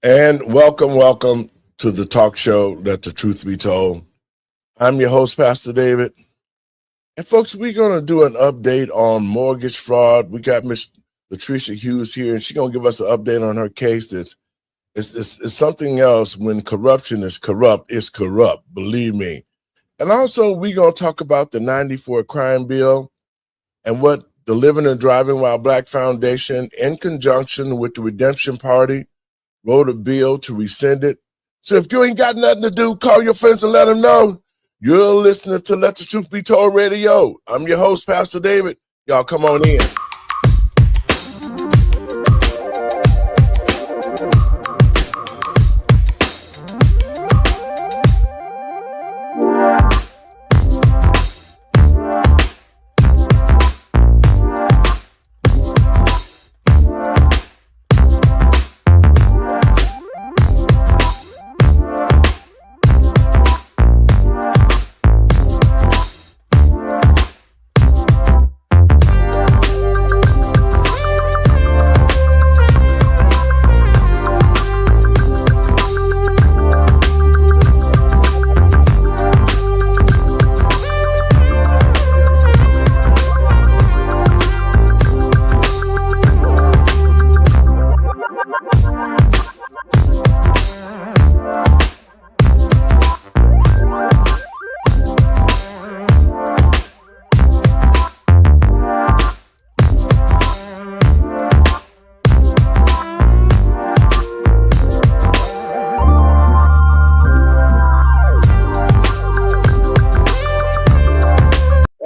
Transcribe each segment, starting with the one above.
And welcome to the talk show, Let the Truth Be Told. I'm your host, Pastor David. And folks, we're going to do an update on mortgage fraud. We got Miss Latricia Hughes here, and she's going to give us an update on her case. It's something else. When corruption is corrupt, it's corrupt, believe me. And also, we're going to talk about the 94 crime bill and what the Living and Driving While Black Foundation, in conjunction with the Redemption Party, wrote a bill to rescind it. So if you ain't got nothing to do, call your friends and let them know. You're listening to Let the Truth Be Told Radio. I'm your host, Pastor David. Y'all come on in.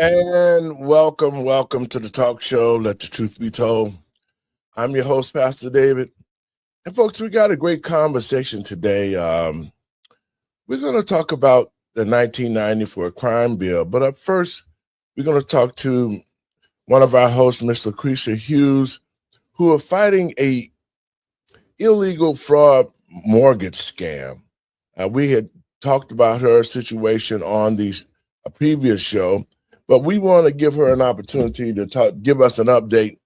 And welcome to the talk show, Let the Truth Be Told. I'm your host, Pastor David. And folks, we got a great conversation today. We're going to talk about the 1994 crime bill. But up first, we're going to talk to one of our hosts, Miss Lucretia Hughes, who are fighting a illegal fraud mortgage scam. We had talked about her situation on a previous show, but we want to give her an opportunity to give us an update.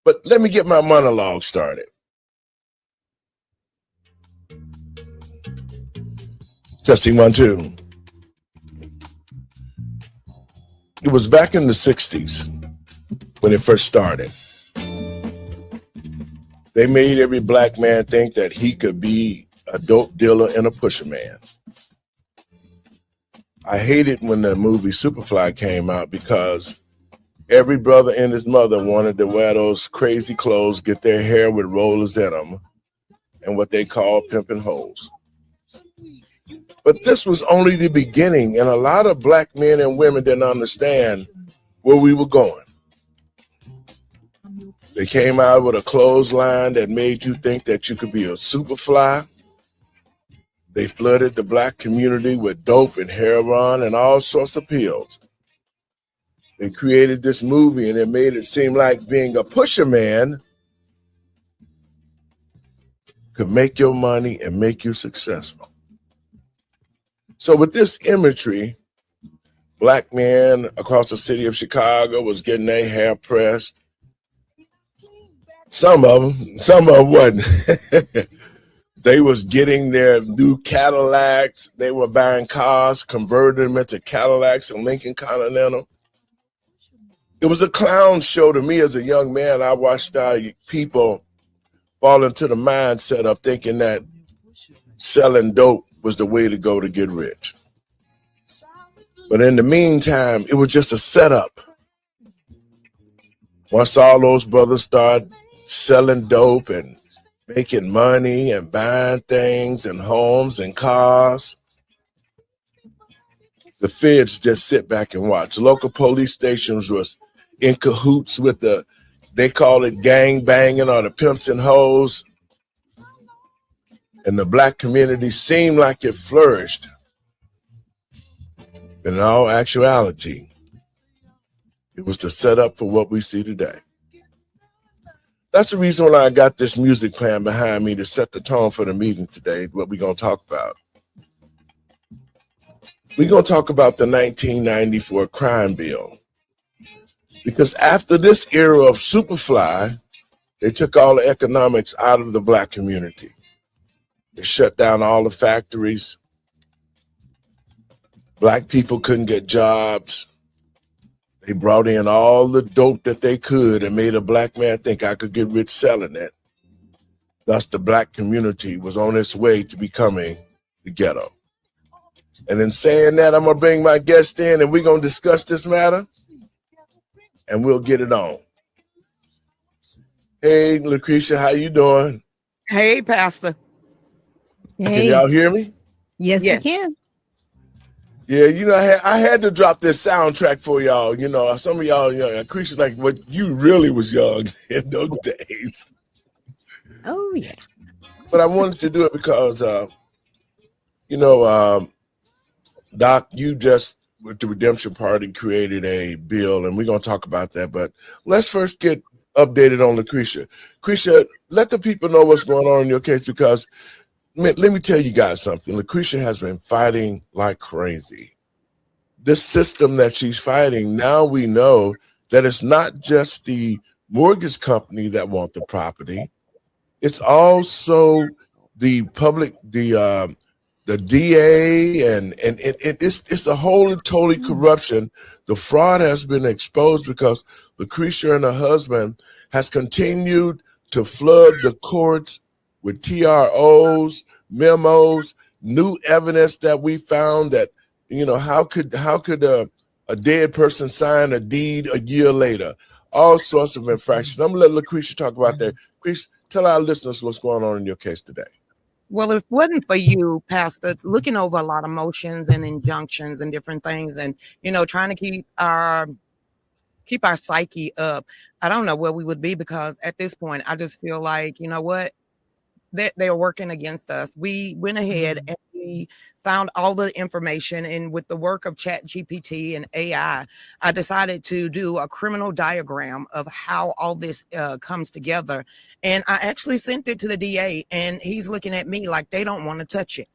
But let me get my monologue started. Testing 1, 2. It was back in the 60s when it first started. They made every black man think that he could be a dope dealer and a pusher man. I hated when the movie Superfly came out because every brother and his mother wanted to wear those crazy clothes, get their hair with rollers in them, and what they call pimping hoes. But this was only the beginning, and a lot of black men and women didn't understand where we were going. They came out with a clothesline that made you think that you could be a superfly. They flooded the black community with dope and heroin and all sorts of pills. They created this movie and it made it seem like being a pusher man could make your money and make you successful. So with this imagery, black men across the city of Chicago was getting their hair pressed. Some of them wasn't. They was getting their new Cadillacs. They were buying cars, converting them into Cadillacs and Lincoln Continental. It was a clown show to me as a young man. I watched people fall into the mindset of thinking that selling dope was the way to go to get rich. But in the meantime, it was just a setup. Once all those brothers started selling dope and making money and buying things and homes and cars, the feds just sit back and watch. Local police stations was in cahoots with they call it gang banging or the pimps and hoes. And the black community seemed like it flourished. But in all actuality, it was the setup for what we see today. That's the reason why I got this music playing behind me to set the tone for the meeting today, what we're going to talk about. We're going to talk about the 1994 crime bill. Because after this era of Superfly, they took all the economics out of the black community. They shut down all the factories. Black people couldn't get jobs. They brought in all the dope that they could and made a black man think I could get rich selling it. Thus, the black community was on its way to becoming the ghetto. And in saying that, I'm going to bring my guest in and we're going to discuss this matter and we'll get it on. Hey, Lucretia, how you doing? Hey, Pastor. Can Hey, y'all hear me? yes, we Yes. can. Yeah, I had to drop this soundtrack for y'all. Some of y'all, Lucretia, like what you really was young in those days. Oh, yeah. But I wanted to do it because, you know, um, Doc, you just with the Redemption Party created a bill, and we're gonna talk about that. But let's first get updated on Lucretia. Lucretia, let the people know what's going on in your case because let me tell you guys something. Lucretia has been fighting like crazy. This system that she's fighting, now we know that it's not just the mortgage company that want the property. It's also the public, the DA, and it's a whole and totally corruption. The fraud has been exposed because Lucretia and her husband has continued to flood the courts with TROs, memos, new evidence that we found that how could a dead person sign a deed a year later? All sorts of infractions. I'm gonna let Lucretia talk about that. Lucretia, tell our listeners what's going on in your case today. Well, if it wasn't for you, Pastor, looking over a lot of motions and injunctions and different things, and trying to keep our psyche up, I don't know where we would be because at this point, I just feel like what they are working against us. We went ahead and we found all the information, and with the work of Chat GPT and AI, I decided to do a criminal diagram of how all this comes together. And I actually sent it to the DA, and he's looking at me like they don't want to touch it.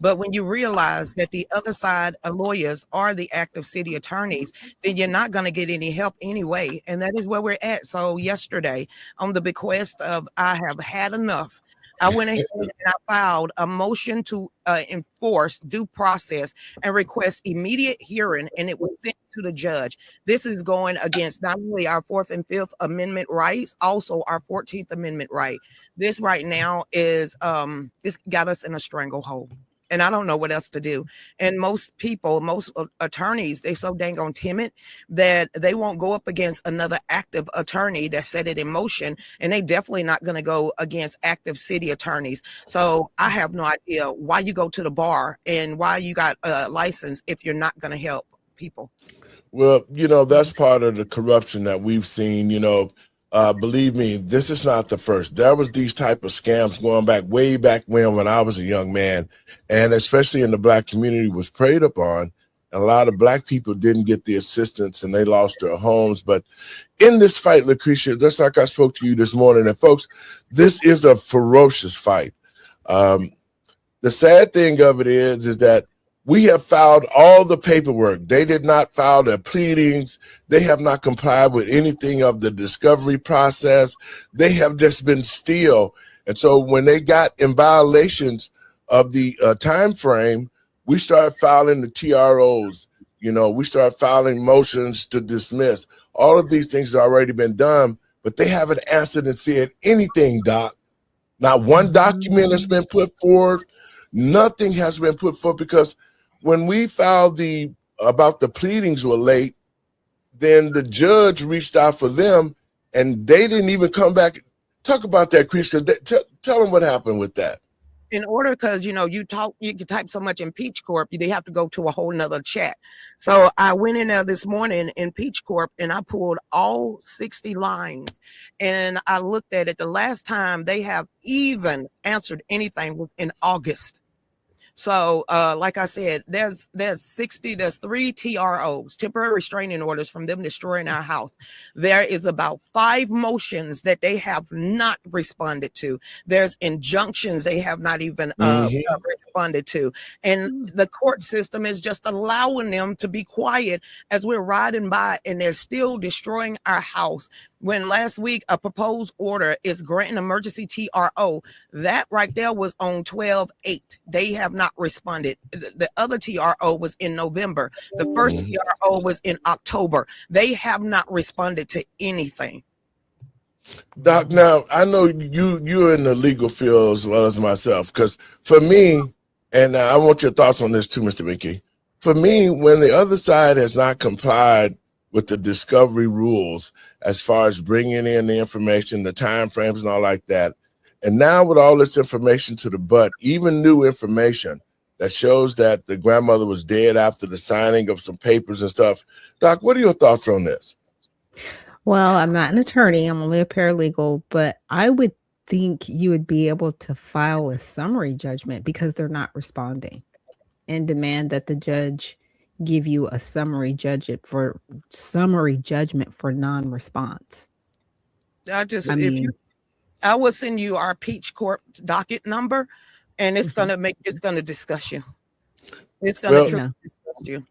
But when you realize that the other side of lawyers are the active city attorneys, then you're not going to get any help anyway. And that is where we're at. So yesterday, on the bequest of I have had enough, I went ahead and I filed a motion to enforce due process and request immediate hearing, and it was sent to the judge. This is going against not only our Fourth and Fifth Amendment rights, also our 14th Amendment right. This right now is this got us in a stranglehold. And I don't know what else to do. And most people, most attorneys, they so dang on timid that they won't go up against another active attorney that set it in motion. And they definitely not going to go against active city attorneys. So I have no idea why you go to the bar and why you got a license if you're not going to help people. Well, that's part of the corruption that we've seen. Believe me, this is not the first. There was these type of scams going back way back when I was a young man, and especially in the black community was preyed upon. And a lot of black people didn't get the assistance and they lost their homes. But in this fight, Lucretia, just like I spoke to you this morning, and folks, this is a ferocious fight. The sad thing of it is that we have filed all the paperwork. They did not file their pleadings. They have not complied with anything of the discovery process. They have just been still. And so when they got in violations of the time frame, we started filing the TROs. We started filing motions to dismiss. All of these things have already been done, but they haven't answered and said anything, Doc. Not one document has been put forth. Nothing has been put forth because when we filed about the pleadings were late, then the judge reached out for them and they didn't even come back. Talk about that, Chris. Tell them what happened with that. In order, because you can type so much in Peach Corp, they have to go to a whole nother chat. So I went in there this morning in Peach Corp and I pulled all 60 lines and I looked at it. The last time they have even answered anything was in August. So, like I said, there's 3 TROs, temporary restraining orders, from them destroying our house. There is about 5 motions that they have not responded to. There's injunctions they have not even responded to. And the court system is just allowing them to be quiet as we're riding by, and they're still destroying our house. When last week a proposed order is granting emergency TRO, that right there was on 12/8. They have not responded. The other TRO was in November. The first TRO was in October. They have not responded to anything. Doc, now I know you're in the legal field as well as myself, because for me, and I want your thoughts on this too, Mr. Mickey. For me, when the other side has not complied with the discovery rules as far as bringing in the information, the time frames and all like that, and now with all this information to the butt, even new information that shows that the grandmother was dead after the signing of some papers and stuff. Doc, what are your thoughts on this? Well, I'm not an attorney. I'm only a paralegal, but I would think you would be able to file a summary judgment because they're not responding, and demand that the judge give you a summary judgment for non-response. I will send you our Peach Court docket number, and it's gonna discuss you. It's gonna discuss you.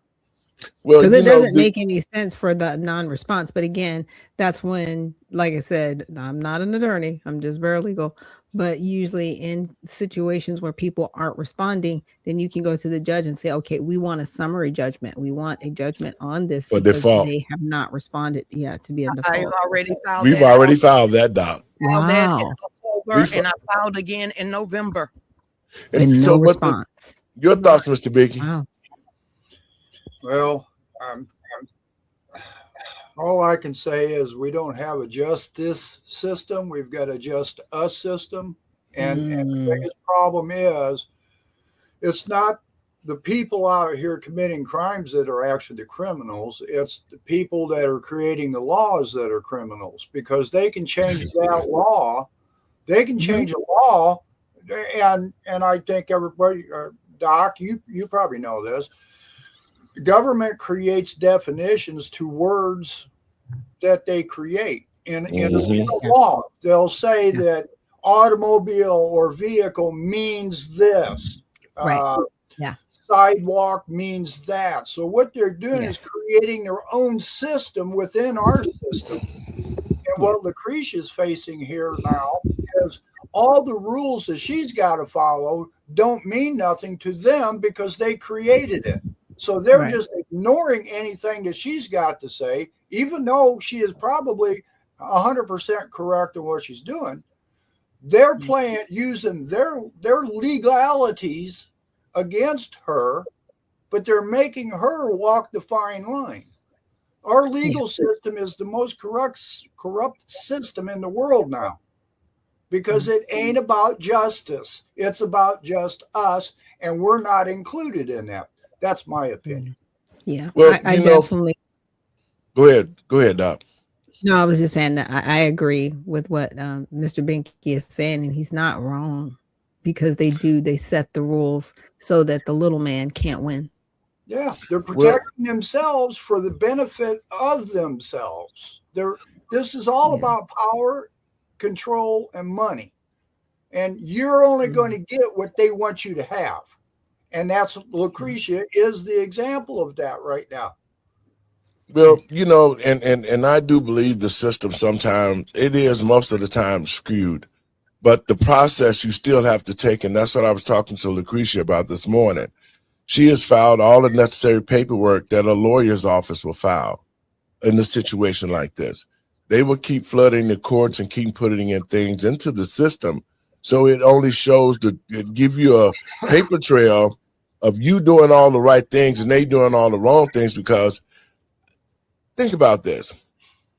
Well, because it doesn't make any sense for the non-response. But again, that's when, like I said, I'm not an attorney, I'm just paralegal. But usually in situations where people aren't responding, then you can go to the judge and say, okay, we want a summary judgment. We want a judgment on this for because default. They have not responded yet to be a default. We've already filed that, Doc. Wow. That in October, and I filed again in November. And no response. Your thoughts, Mr. Biggie? Wow. Well, all I can say is we don't have a justice system. We've got a just us system. And the biggest problem is it's not the people out here committing crimes that are actually the criminals. It's the people that are creating the laws that are criminals, because they can change that law. They can change a law. And I think everybody, Doc, you probably know this. The government creates definitions to words that they create in the law. They'll say that automobile or vehicle means this. Right. Sidewalk means that. So what they're doing is creating their own system within our system. And what Lucretia's facing here now is all the rules that she's got to follow don't mean nothing to them because they created it. So they're just ignoring anything that she's got to say, even though she is probably 100% correct in what she's doing. They're playing using their legalities against her, but they're making her walk the fine line. Our legal system is the most corrupt system in the world now, because it ain't about justice. It's about just us, and we're not included in that. That's my opinion. Yeah. Well, I definitely. Go ahead, Doc. No, I was just saying that I agree with what Mr. Binky is saying, and he's not wrong, because they set the rules so that the little man can't win. Yeah, they're protecting themselves for the benefit of themselves. This is all about power, control, and money. And you're only going to get what they want you to have. And that's Lucretia is the example of that right now. Well, and I do believe the system sometimes, it is most of the time skewed, but the process you still have to take, and that's what I was talking to Lucretia about this morning. She has filed all the necessary paperwork that a lawyer's office will file in a situation like this. They will keep flooding the courts and keep putting in things into the system. So it only shows it give you a paper trail of you doing all the right things and they doing all the wrong things. Because think about this,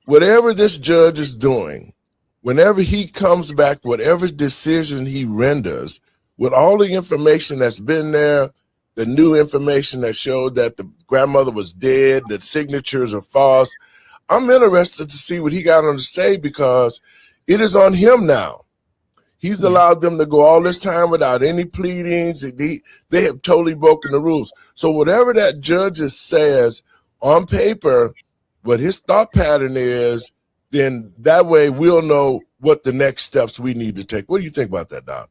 whatever this judge is doing, whenever he comes back, whatever decision he renders, with all the information that's been there, the new information that showed that the grandmother was dead, that signatures are false, I'm interested to see what he got on to say, because it is on him now. He's allowed them to go all this time without any pleadings. They have totally broken the rules. So whatever that judge says on paper, what his thought pattern is, then that way we'll know what the next steps we need to take. What do you think about that, Doc?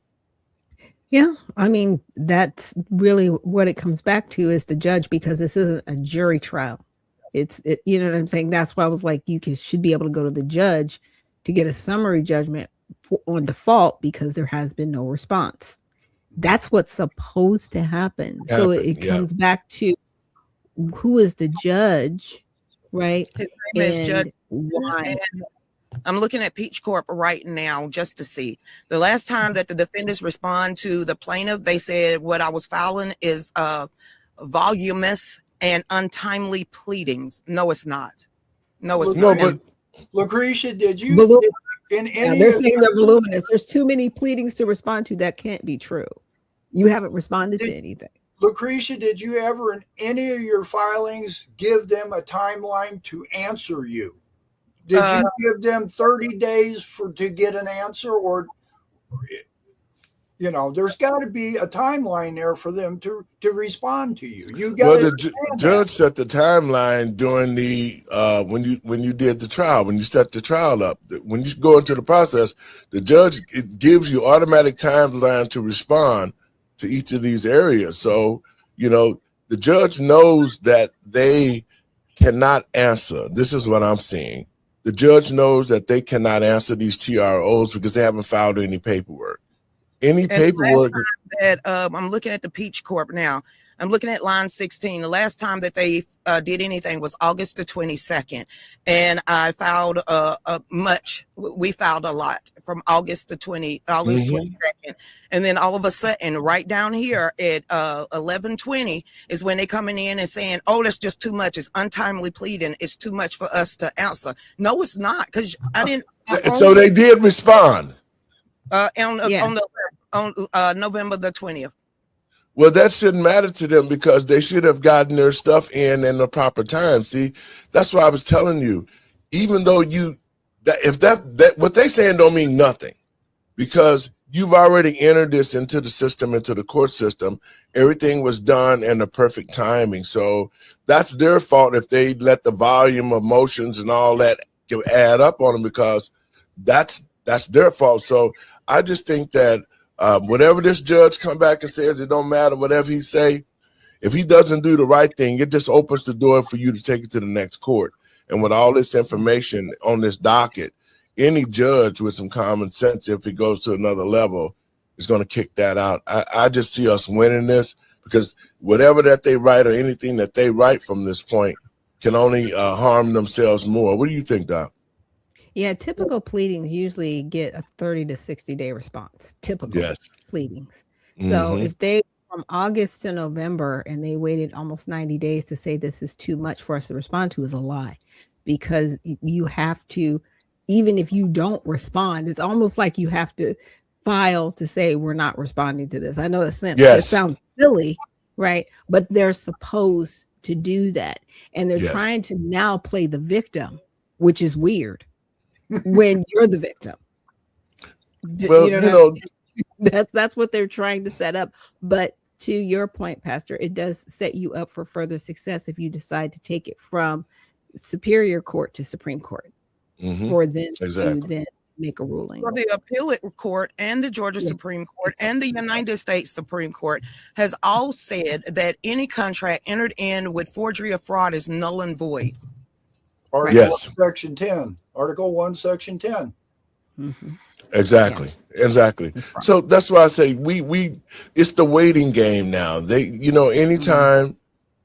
Yeah, I mean, that's really what it comes back to is the judge, because this isn't a jury trial. You know what I'm saying? That's why I was like, should be able to go to the judge to get a summary judgment on default because there has been no response. That's what's supposed to happen. So it comes back to who is the judge, right? His name is Judge. Why? And I'm looking at Peach Corp right now just to see. The last time that the defendants respond to the plaintiff, they said what I was filing is voluminous and untimely pleadings. No, it's not. No, it's not. But Lucretia, did you in any? They're saying they're voluminous. There's too many pleadings to respond to. That can't be true. You haven't responded to anything. Lucretia, did you ever in any of your filings give them a timeline to answer you? Did you give them 30 days to get an answer, or there's got to be a timeline there for them to respond to you. You got the judge set the timeline during the when you did the trial, when you set the trial up. When you go into the process, the judge gives you automatic timeline to respond to each of these areas. So the judge knows that they cannot answer. This is what I'm seeing. The judge knows that they cannot answer these TROs because they haven't filed any paperwork. That I'm looking at the Peach Corp now. I'm looking at line 16. The last time that they did anything was August the 22nd. And I filed we filed a lot from August 22nd. And then all of a sudden, right down here at 11:20 is when they coming in and saying, oh, that's just too much. It's untimely pleading. It's too much for us to answer. No, it's not, because I didn't. So they did respond. On November the 20th. Well, that shouldn't matter to them because they should have gotten their stuff in the proper time. See, that's why I was telling you, even though what they saying don't mean nothing, because you've already entered this into the system, into the court system. Everything was done in the perfect timing. So that's their fault if they let the volume of motions and all that add up on them, because that's their fault. So I just think that whatever this judge come back and says, it don't matter, whatever he say, if he doesn't do the right thing, it just opens the door for you to take it to the next court. And with all this information on this docket, any judge with some common sense, if it goes to another level, is going to kick that out. I just see us winning this, because whatever that they write or anything that they write from this point can only harm themselves more. What do you think, Doc? Yeah, typical pleadings usually get a 30 to 60 day response. Typical pleadings. So if they from August to November and they waited almost 90 days to say this is too much for us to respond to, is a lie, because you have to, even if you don't respond, it's almost like you have to file to say we're not responding to this. I know it sounds silly, right? But they're supposed to do that. And they're trying to now play the victim, which is weird. When you're the victim. Well, that's what they're trying to set up. But to your point, Pastor, it does set you up for further success if you decide to take it from Superior Court to Supreme Court for them to then make a ruling. Well, the appellate court and the Georgia Supreme Court and the United States Supreme Court has all said that any contract entered in with forgery or fraud is null and void. Article 1, Section 10. Article 1, Section 10. Exactly. So that's why I say we it's the waiting game now. Anytime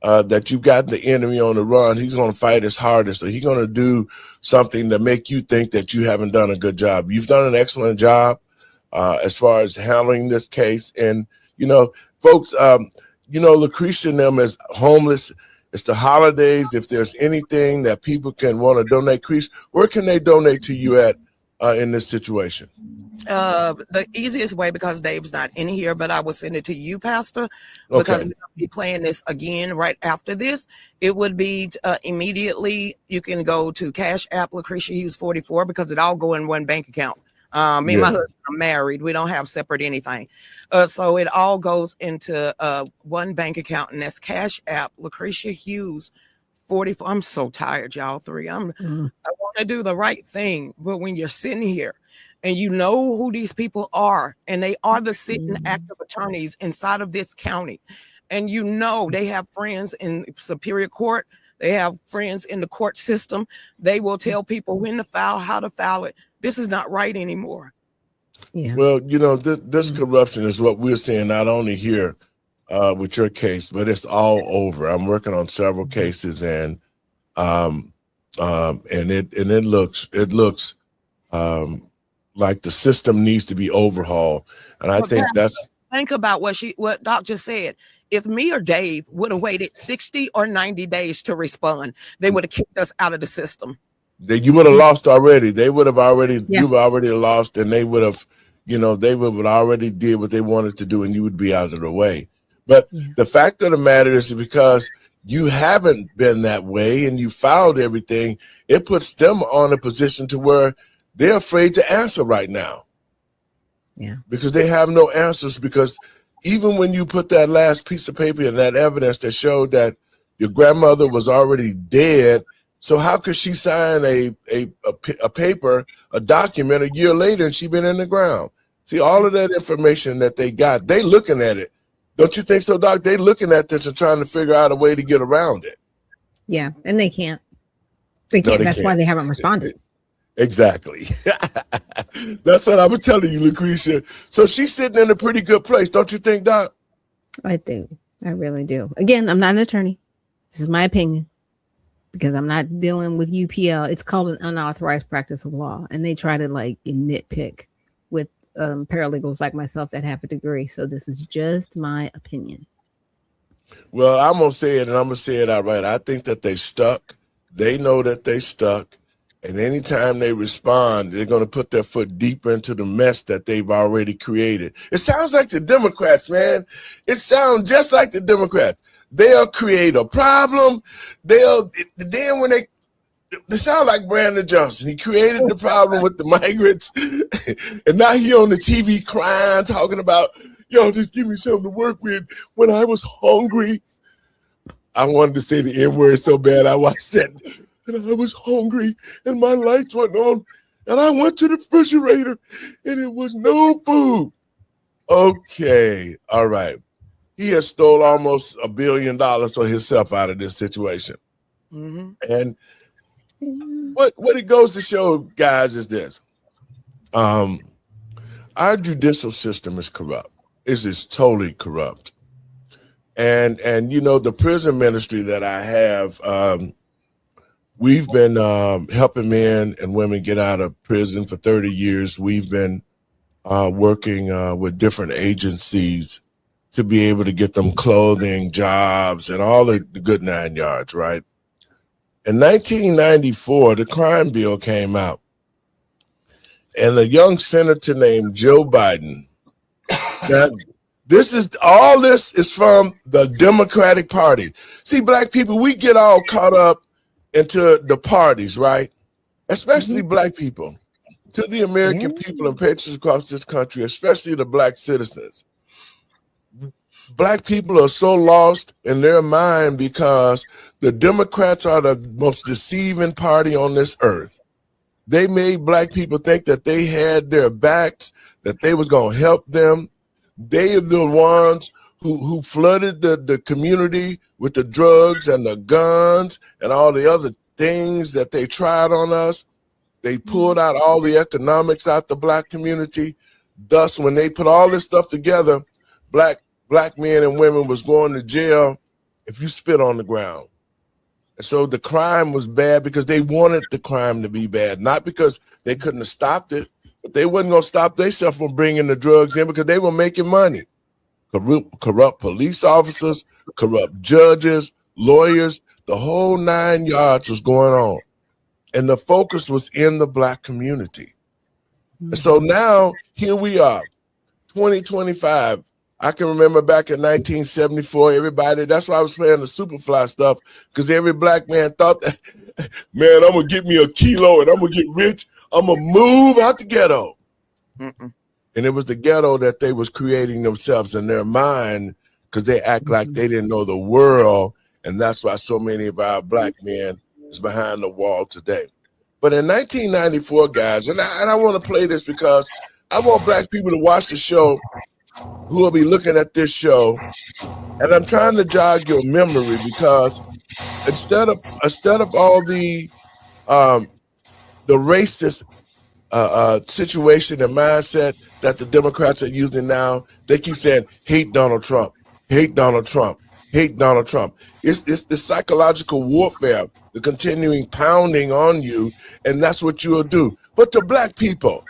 that you got the enemy on the run, he's going to fight his hardest. So he's going to do something to make you think that you haven't done a good job. You've done an excellent job as far as handling this case. And, folks, Lucretia and them is homeless. It's the holidays. If there's anything that people can want to donate, where can they donate to you at in this situation? The easiest way, because Dave's not in here, but I will send it to you, Pastor, because we're going to be playing this again right after this. It would be immediately, you can go to Cash App Lucretia Hughes 44, because it all go in one bank account. Me and my husband are married. We don't have separate anything. So it all goes into one bank account, and that's Cash App, Lucretia Hughes, 44. I'm so tired, y'all three. I want to do the right thing. But when you're sitting here and you know who these people are, and they are the sitting active attorneys inside of this county, and you know they have friends in Superior Court, they have friends in the court system, they will tell people when to file, how to file it. This is not right anymore. Yeah. Well, this corruption is what we're seeing not only here with your case, but it's all over. I'm working on several cases, and it looks like the system needs to be overhauled. And I think think about what Doc just said. If me or Dave would have waited 60 or 90 days to respond, they would have kicked us out of the system. You would have lost already. They would have already, you've already lost, and they would have, they would already did what they wanted to do, and you would be out of the way. But the fact of the matter is, because you haven't been that way and you filed everything, it puts them on a position to where they're afraid to answer right now. Yeah. Because they have no answers, because even when you put that last piece of paper and that evidence that showed that your grandmother was already dead, so how could she sign a paper, a document a year later, and she been in the ground? See, all of that information that they got, they looking at it. Don't you think so, Doc? They looking at this and trying to figure out a way to get around it. Yeah, and they can't. They can't. That's why they haven't responded. Exactly. That's what I was telling you, Lucretia. So she's sitting in a pretty good place, don't you think, Doc? I do. I really do. Again, I'm not an attorney. This is my opinion, because I'm not dealing with UPL. It's called an unauthorized practice of law, and they try to nitpick with paralegals like myself that have a degree. So this is just my opinion. Well, I'm going to say it, and I'm going to say it outright. I think that they stuck. They know that they stuck. And anytime they respond, they're going to put their foot deeper into the mess that they've already created. It sounds like the Democrats, man. It sounds just like the Democrats. They'll create a problem. Then when they sound like Brandon Johnson. He created the problem with the migrants. And now he on the TV crying, talking about, yo, just give me something to work with when I was hungry. I wanted to say the N-word so bad. I watched that. And I was hungry, and my lights went on, and I went to the refrigerator, and it was no food. Okay, all right. He has stole almost $1 billion for himself out of this situation. Mm-hmm. And what it goes to show, guys, is this. Our judicial system is corrupt. It is totally corrupt. And the prison ministry that I have, we've been helping men and women get out of prison for 30 years. We've been working with different agencies to be able to get them clothing, jobs, and all the good 9 yards, right? In 1994, the crime bill came out. And a young senator named Joe Biden. Now, this is from the Democratic Party. See, black people, we get all caught up into the parties, right? Especially black people, to the American people and patriots across this country, especially the black citizens. Black people are so lost in their mind because the Democrats are the most deceiving party on this earth. They made black people think that they had their backs, that they was going to help them. They are the ones who flooded the community with the drugs and the guns and all the other things that they tried on us. They pulled out all the economics out the black community. Thus, when they put all this stuff together, black men and women was going to jail if you spit on the ground. And so the crime was bad because they wanted the crime to be bad, not because they couldn't have stopped it, but they wasn't going to stop themselves from bringing the drugs in because they were making money. Corrupt police officers, corrupt judges, lawyers, the whole 9 yards was going on. And the focus was in the black community. And so now here we are, 2025. I can remember back in 1974, everybody, that's why I was playing the Superfly stuff, because every black man thought that, man, I'm going to get me a kilo and I'm going to get rich. I'm going to move out the ghetto. Mm-mm. And it was the ghetto that they was creating themselves in their mind, because they act like they didn't know the world. And that's why so many of our black men is behind the wall today. But in 1994, guys, and I want to play this because I want black people to watch the show who will be looking at this show. And I'm trying to jog your memory, because instead of all the racist situation and mindset that the Democrats are using now, they keep saying, hate Donald Trump, hate Donald Trump, hate Donald Trump. It's the psychological warfare, the continuing pounding on you, and that's what you'll do. But to black people,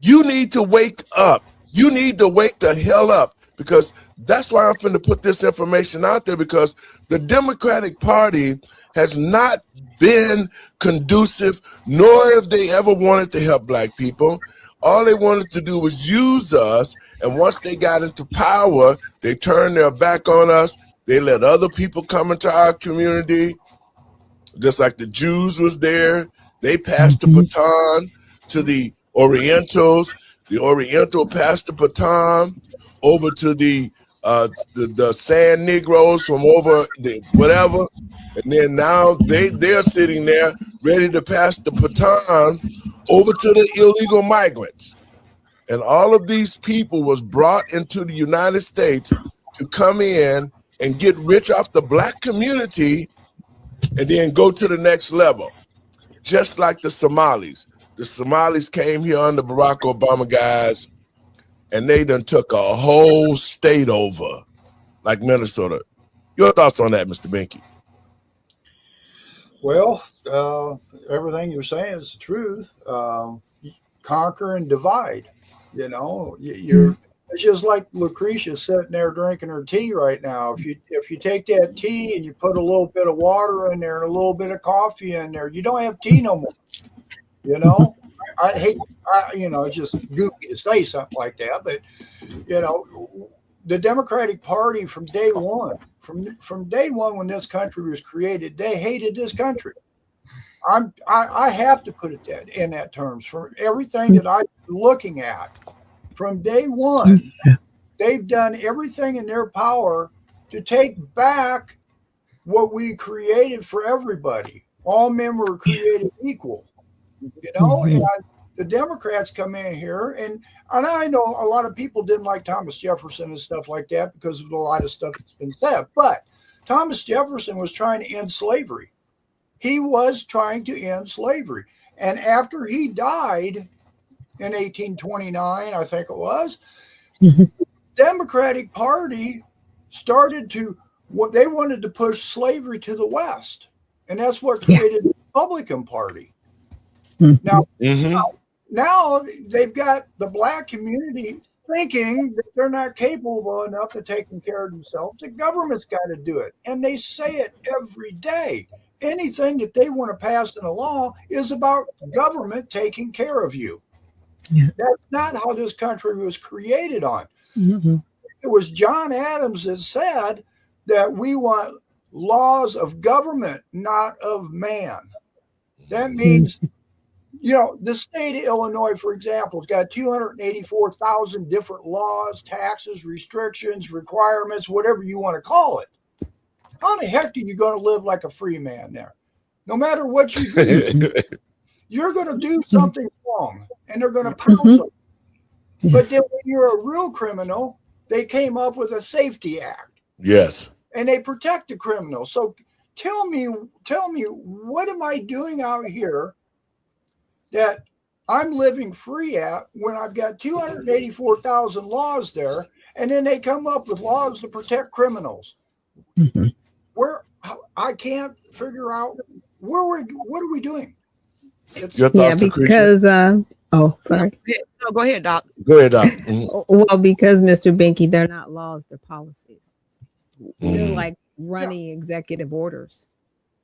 you need to wake up. You need to wake the hell up, because that's why I'm finna put this information out there, because the Democratic Party has not been conducive, nor have they ever wanted to help black people. All they wanted to do was use us, and once they got into power, they turned their back on us. They let other people come into our community, just like the Jews was there. They passed the baton to the Orientals. The Oriental passed the baton over to the Sand Negroes from over the whatever. And then now they're sitting there ready to pass the baton over to the illegal migrants. And all of these people was brought into the United States to come in and get rich off the black community and then go to the next level. Just like the Somalis. The Somalis came here under Barack Obama, guys, and they done took a whole state over, like Minnesota. Your thoughts on that, Mr. Binky? Well, everything you're saying is the truth. Conquer and divide. You know, you're. It's just like Lucretia sitting there drinking her tea right now. If you take that tea and you put a little bit of water in there and a little bit of coffee in there, you don't have tea no more. You know, I hate. It's just goofy to say something like that, but the Democratic Party from day one, from day one when this country was created, they hated this country. I have to put it in that terms. For everything that I'm looking at, from day one, they've done everything in their power to take back what we created for everybody. All men were created equal, and the Democrats come in here, and I know a lot of people didn't like Thomas Jefferson and stuff like that because of a lot of stuff that's been said, but Thomas Jefferson was trying to end slavery. He was trying to end slavery. And after he died in 1829, I think it was, the Democratic Party started to, they wanted to push slavery to the West. And that's what created the Republican Party. Now they've got the black community thinking that they're not capable enough of taking care of themselves. The government's got to do it. And they say it every day. Anything that they want to pass in a law is about government taking care of you. Yeah. That's not how this country was created on. It was John Adams that said that we want laws of government, not of man. That means, the state of Illinois, for example, has got 284,000 different laws, taxes, restrictions, requirements, whatever you want to call it. How the heck are you going to live like a free man there? No matter what you do, you're going to do something wrong, and they're going to pounce on you. Yes. But then when you're a real criminal, they came up with a safety act. Yes. And they protect the criminal. So tell me, what am I doing out here that I'm living free at when I've got 284,000 laws there, and then they come up with laws to protect criminals? Where I can't figure out what are we doing? Because sorry. No, go ahead, Doc. Go ahead, Doc. Well, because Mr. Binky, they're not laws, they're policies. They're like running executive orders,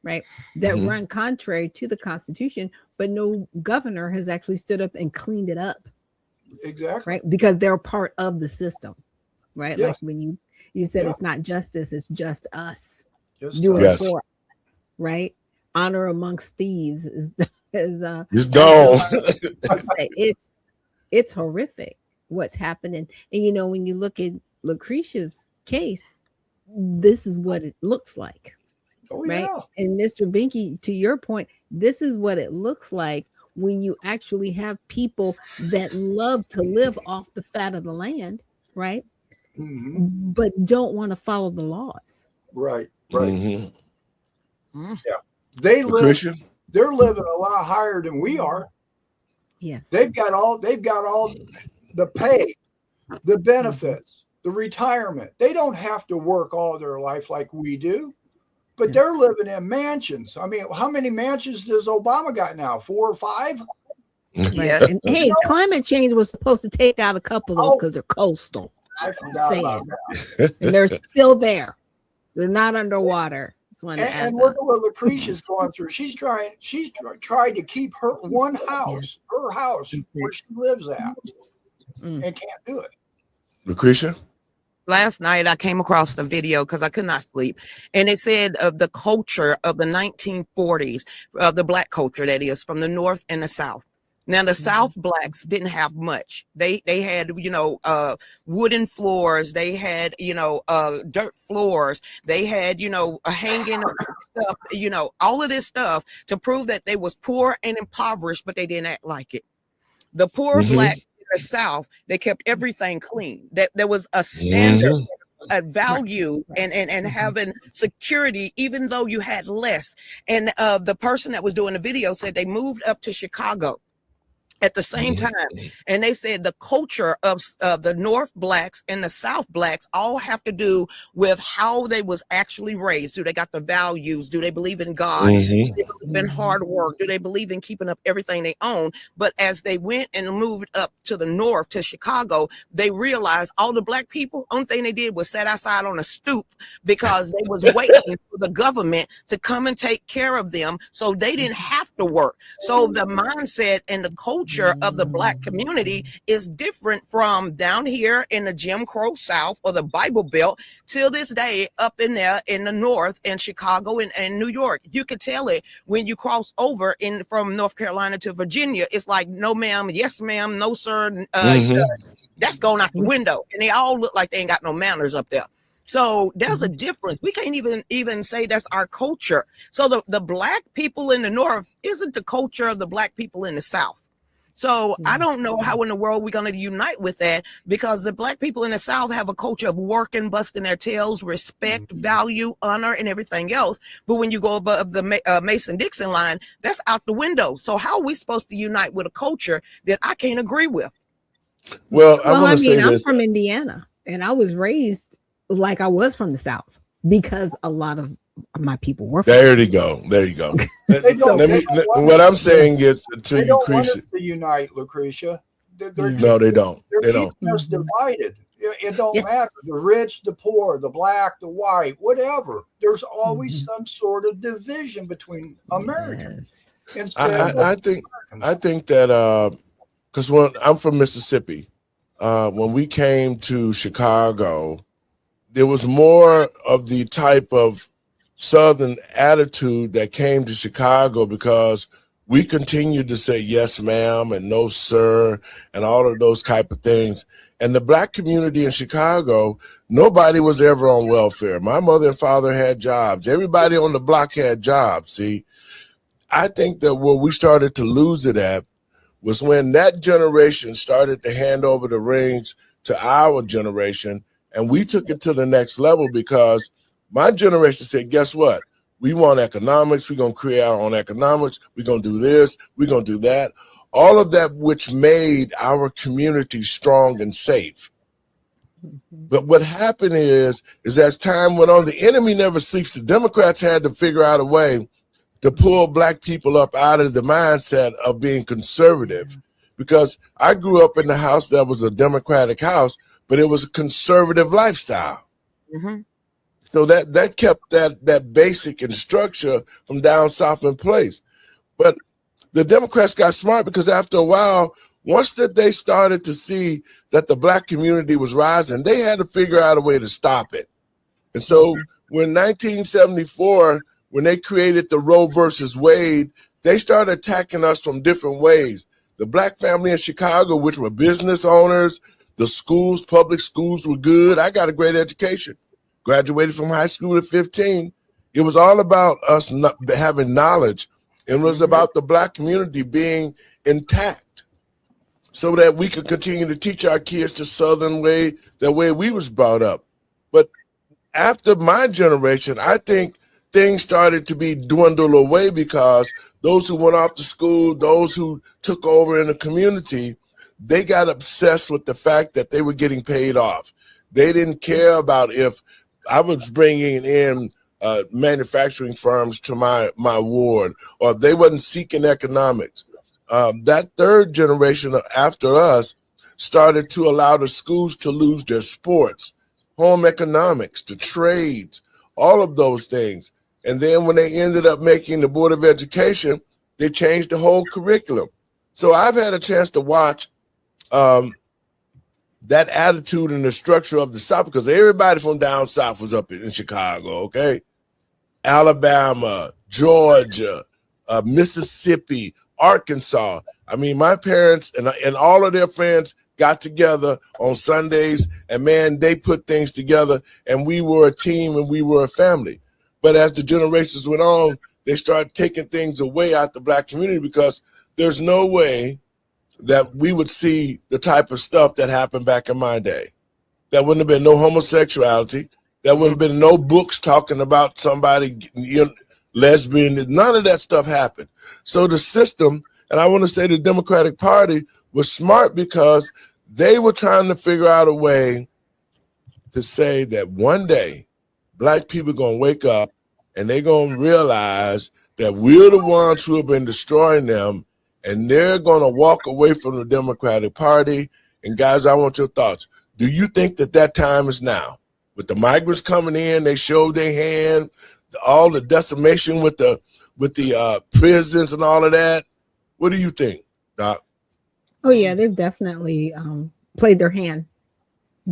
right? That run contrary to the Constitution, but no governor has actually stood up and cleaned it up. Exactly. Right? Because they're part of the system, right? Yes. Like when you said it's not justice, it's just us. Just do it for us, right? Honor amongst thieves is it's gone. It's horrific what's happening. And you know, when you look at Lucretia's case, this is what it looks like. Oh Right. yeah. And Mr. Binky, to your point, this is what it looks like when you actually have people that love to live off the fat of the land, right? But don't want to follow the laws. Right. Mm-hmm. Yeah. They live. Lucretia? They're living a lot higher than we are. Yes. They've got all the pay, the benefits, the retirement. They don't have to work all their life like we do, but they're living in mansions. I mean, how many mansions does Obama got now? 4 or 5? Yeah. And hey, climate change was supposed to take out a couple of those because they're coastal. I forgot about that. And they're still there. They're not underwater. And look at what Lucretia's going through. She's tried to keep her house where she lives at, and can't do it. Lucretia? Last night I came across the video because I could not sleep, and it said of the culture of the 1940s, of the black culture, that is, from the North and the South. Now the South blacks didn't have much. They had, wooden floors. They had, dirt floors. They had, hanging stuff, all of this stuff to prove that they was poor and impoverished, but they didn't act like it. The poor blacks in the South, they kept everything clean. That there was a standard, a value, and having security, even though you had less. And the person that was doing the video said they moved up to Chicago at the same time, and they said the culture of the North blacks and the South blacks all have to do with how they was actually raised. Do they got the values? Do they believe in God? Do they believe in hard work? Do they believe in keeping up everything they own? But as they went and moved up to the North, to Chicago, they realized all the black people, only thing they did was sat outside on a stoop because they was waiting for the government to come and take care of them, so they didn't have to work. So the mindset and the culture of the black community is different from down here in the Jim Crow South or the Bible Belt till this day up in there in the North and Chicago and New York. You could tell it when you cross over from North Carolina to Virginia. It's like, no ma'am, yes ma'am, no sir. That's going out the window, and they all look like they ain't got no manners up there. So there's a difference. We can't even say that's our culture. So the black people in the North isn't the culture of the black people in the South. So I don't know how in the world we're going to unite with that, because the black people in the South have a culture of working, busting their tails, respect, value, honor, and everything else. But when you go above the Mason-Dixon line, that's out the window. So how are we supposed to unite with a culture that I can't agree with? Well, I mean, I'm from Indiana, and I was raised like I was from the South because a lot of my people were from There you go. What I'm saying is to increase it. To unite, Lucretia. No, they don't. They don't. Us divided. It don't matter. The rich, the poor, the black, the white, whatever. There's always some sort of division between Americans. I think that because when I'm from Mississippi, when we came to Chicago, there was more of the type of Southern attitude that came to Chicago, because we continued to say yes ma'am and no sir and all of those type of things. And the black community in Chicago, nobody was ever on welfare. My mother and father had jobs. Everybody on the block had jobs. See, I think that where we started to lose it at was when that generation started to hand over the reins to our generation, and we took it to the next level, because my generation said, guess what? We want economics. We're going to create our own economics. We're going to do this. We're going to do that. All of that, which made our community strong and safe. But what happened is as time went on, the enemy never sleeps. The Democrats had to figure out a way to pull black people up out of the mindset of being conservative, because I grew up in a house that was a Democratic house, but it was a conservative lifestyle. So that kept that basic and structure from down south in place. But the Democrats got smart, because after a while, once that they started to see that the black community was rising, they had to figure out a way to stop it. And so when 1974, when they created the Roe versus Wade, they started attacking us from different ways. The black family in Chicago, which were business owners, the schools, public schools were good. I got a great education. Graduated from high school at 15. It was all about us not having knowledge. It was about the black community being intact so that we could continue to teach our kids the Southern way, the way we was brought up. But after my generation, I think things started to be dwindled away because those who went off to school, those who took over in the community, they got obsessed with the fact that they were getting paid off. They didn't care about if I was bringing in manufacturing firms to my ward, or they wasn't seeking economics. That third generation after us started to allow the schools to lose their sports, home economics, the trades, all of those things. And then when they ended up making the Board of Education, they changed the whole curriculum. So I've had a chance to watch that attitude and the structure of the South, because everybody from down South was up in Chicago, okay? Alabama, Georgia, Mississippi, Arkansas. I mean, my parents and all of their friends got together on Sundays, and man, they put things together, and we were a team and we were a family. But as the generations went on, they started taking things away out the black community, because there's no way that we would see the type of stuff that happened back in my day. There wouldn't have been no homosexuality. There wouldn't have been no books talking about somebody, lesbian. None of that stuff happened. So the system, and I want to say the Democratic Party, was smart because they were trying to figure out a way to say that one day black people are going to wake up and they're going to realize that we're the ones who have been destroying them, and they're going to walk away from the Democratic Party. And guys, I want your thoughts. Do you think that that time is now? With the migrants coming in, they showed their hand, all the decimation with the prisons and all of that. What do you think, Doc? Oh yeah, they've definitely played their hand.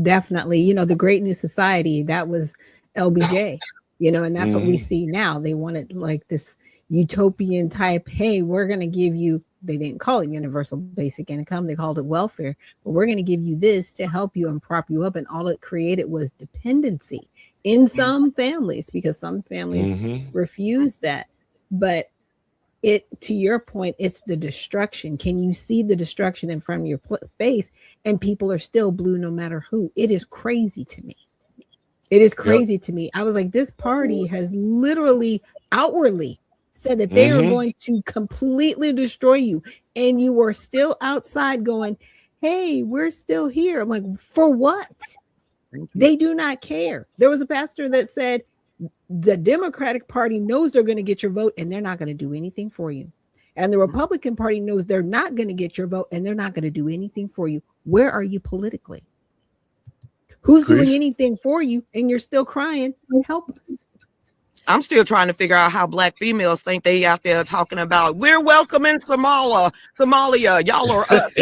Definitely. The Great New Society, that was LBJ, and that's what we see now. They wanted like this utopian type, hey, we're going to give you, they didn't call it universal basic income, they called it welfare, but we're going to give you this to help you and prop you up. And all it created was dependency in some families, because some families refuse that. But to your point, it's the destruction. Can you see the destruction in front of your face? And people are still blue no matter who. It is crazy to me. It is crazy to me. I was like, this party has literally outwardly said that they are going to completely destroy you. And you are still outside going, hey, we're still here. I'm like, for what? They do not care. There was a pastor that said, the Democratic Party knows they're going to get your vote and they're not going to do anything for you. And the Republican Party knows they're not going to get your vote and they're not going to do anything for you. Where are you politically? Who's doing anything for you? And you're still crying, help us. I'm still trying to figure out how black females think they out there talking about we're welcoming Somalia. Y'all are up.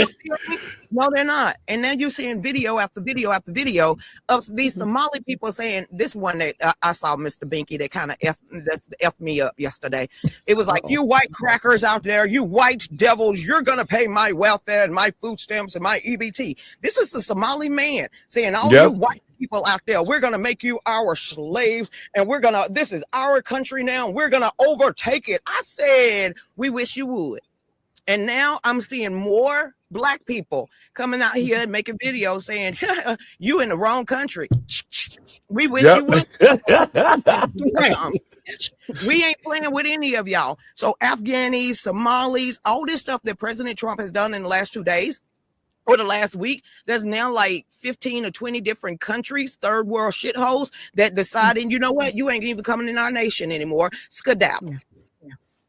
No, they're not. And then you're seeing video after video after video of these Somali people saying, this one that I saw Mr. Binky that kind of F me up yesterday. It was like, you white crackers out there, you white devils, you're going to pay my welfare and my food stamps and my EBT. This is the Somali man saying, you white people out there, we're going to make you our slaves, and this is our country now, we're going to overtake it. I said, we wish you would. And now I'm seeing more black people coming out here and making videos saying, you in the wrong country. We wish you would. We ain't playing with any of y'all. So Afghanis, Somalis, all this stuff that President Trump has done in the last 2 days or the last week, there's now like 15 or 20 different countries, third world shitholes, that deciding, you know what, you ain't even coming in our nation anymore. Skedaddle.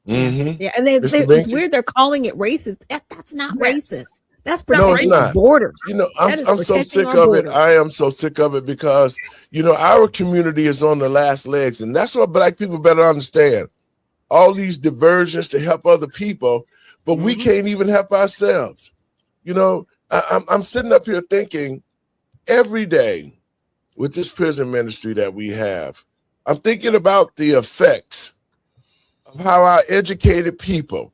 Yeah, and it's weird they're calling it racist. That's not racist. That's protecting our borders. I'm so sick of it. I am so sick of it because our community is on the last legs, and that's what black people better understand. All these diversions to help other people, but we can't even help ourselves. I'm sitting up here thinking every day with this prison ministry that we have, I'm thinking about the effects of how our educated people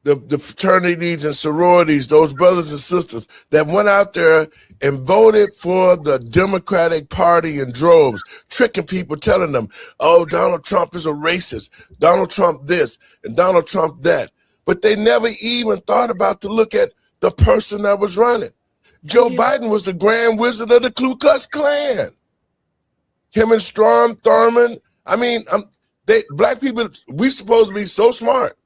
the fraternities and sororities, those brothers and sisters that went out there and voted for the Democratic Party in droves, tricking people, telling them, oh, Donald Trump is a racist, Donald Trump this, and Donald Trump that. But they never even thought about to look at the person that was running. Joe Biden was the grand wizard of the Ku Klux Klan. Him and Strom Thurmond. I mean, black people, we supposed to be so smart.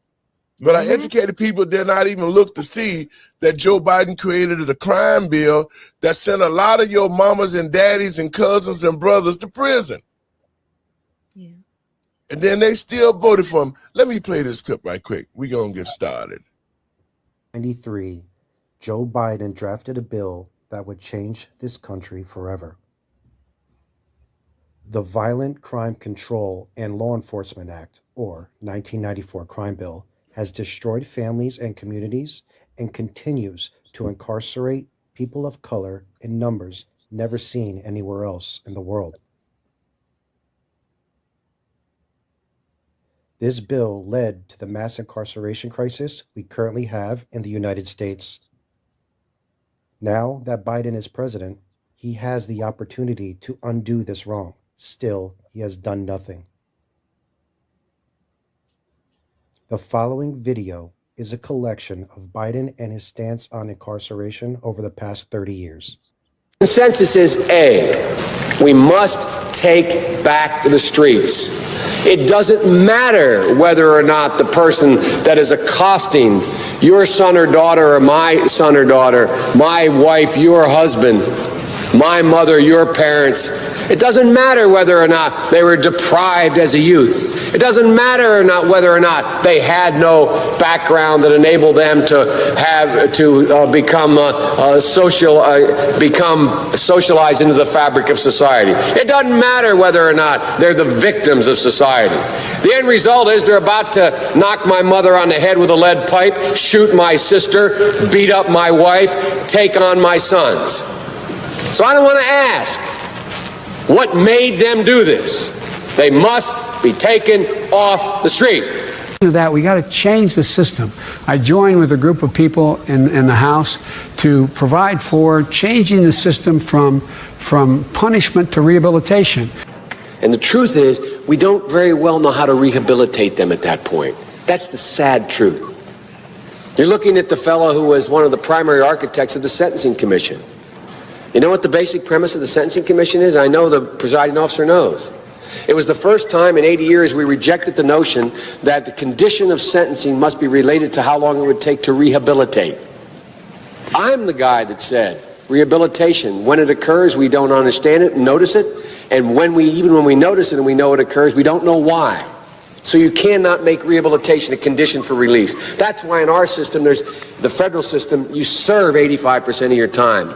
But our educated people did not even look to see that Joe Biden created a crime bill that sent a lot of your mamas and daddies and cousins and brothers to prison. Yeah. And then they still voted for him. Let me play this clip right quick. We're going to get started. 1993, Joe Biden drafted a bill that would change this country forever. The Violent Crime Control and Law Enforcement Act, or 1994 Crime Bill, has destroyed families and communities and continues to incarcerate people of color in numbers never seen anywhere else in the world. This bill led to the mass incarceration crisis we currently have in the United States. Now that Biden is president, he has the opportunity to undo this wrong. Still, he has done nothing. The following video is a collection of Biden and his stance on incarceration over the past 30 years. Consensus is A, we must take back the streets. It doesn't matter whether or not the person that is accosting your son or daughter or my son or daughter, my wife, your husband, my mother, your parents. It doesn't matter whether or not they were deprived as a youth. It doesn't matter or not whether or not they had no background that enabled them to become socialized into the fabric of society. It doesn't matter whether or not they're the victims of society. The end result is they're about to knock my mother on the head with a lead pipe, shoot my sister, beat up my wife, take on my sons. So I don't want to ask, what made them do this? They must be taken off the street. That we got to change the system. I joined with a group of people in the House to provide for changing the system from punishment to rehabilitation. And the truth is, we don't very well know how to rehabilitate them at that point. That's the sad truth. You're looking at the fellow who was one of the primary architects of the Sentencing Commission. You know what the basic premise of the Sentencing Commission is? I know the presiding officer knows. It was the first time in 80 years we rejected the notion that the condition of sentencing must be related to how long it would take to rehabilitate. I'm the guy that said rehabilitation, when it occurs, we don't understand it and notice it. And even when we notice it and we know it occurs, we don't know why. So you cannot make rehabilitation a condition for release. That's why in our system, there's the federal system, you serve 85% of your time.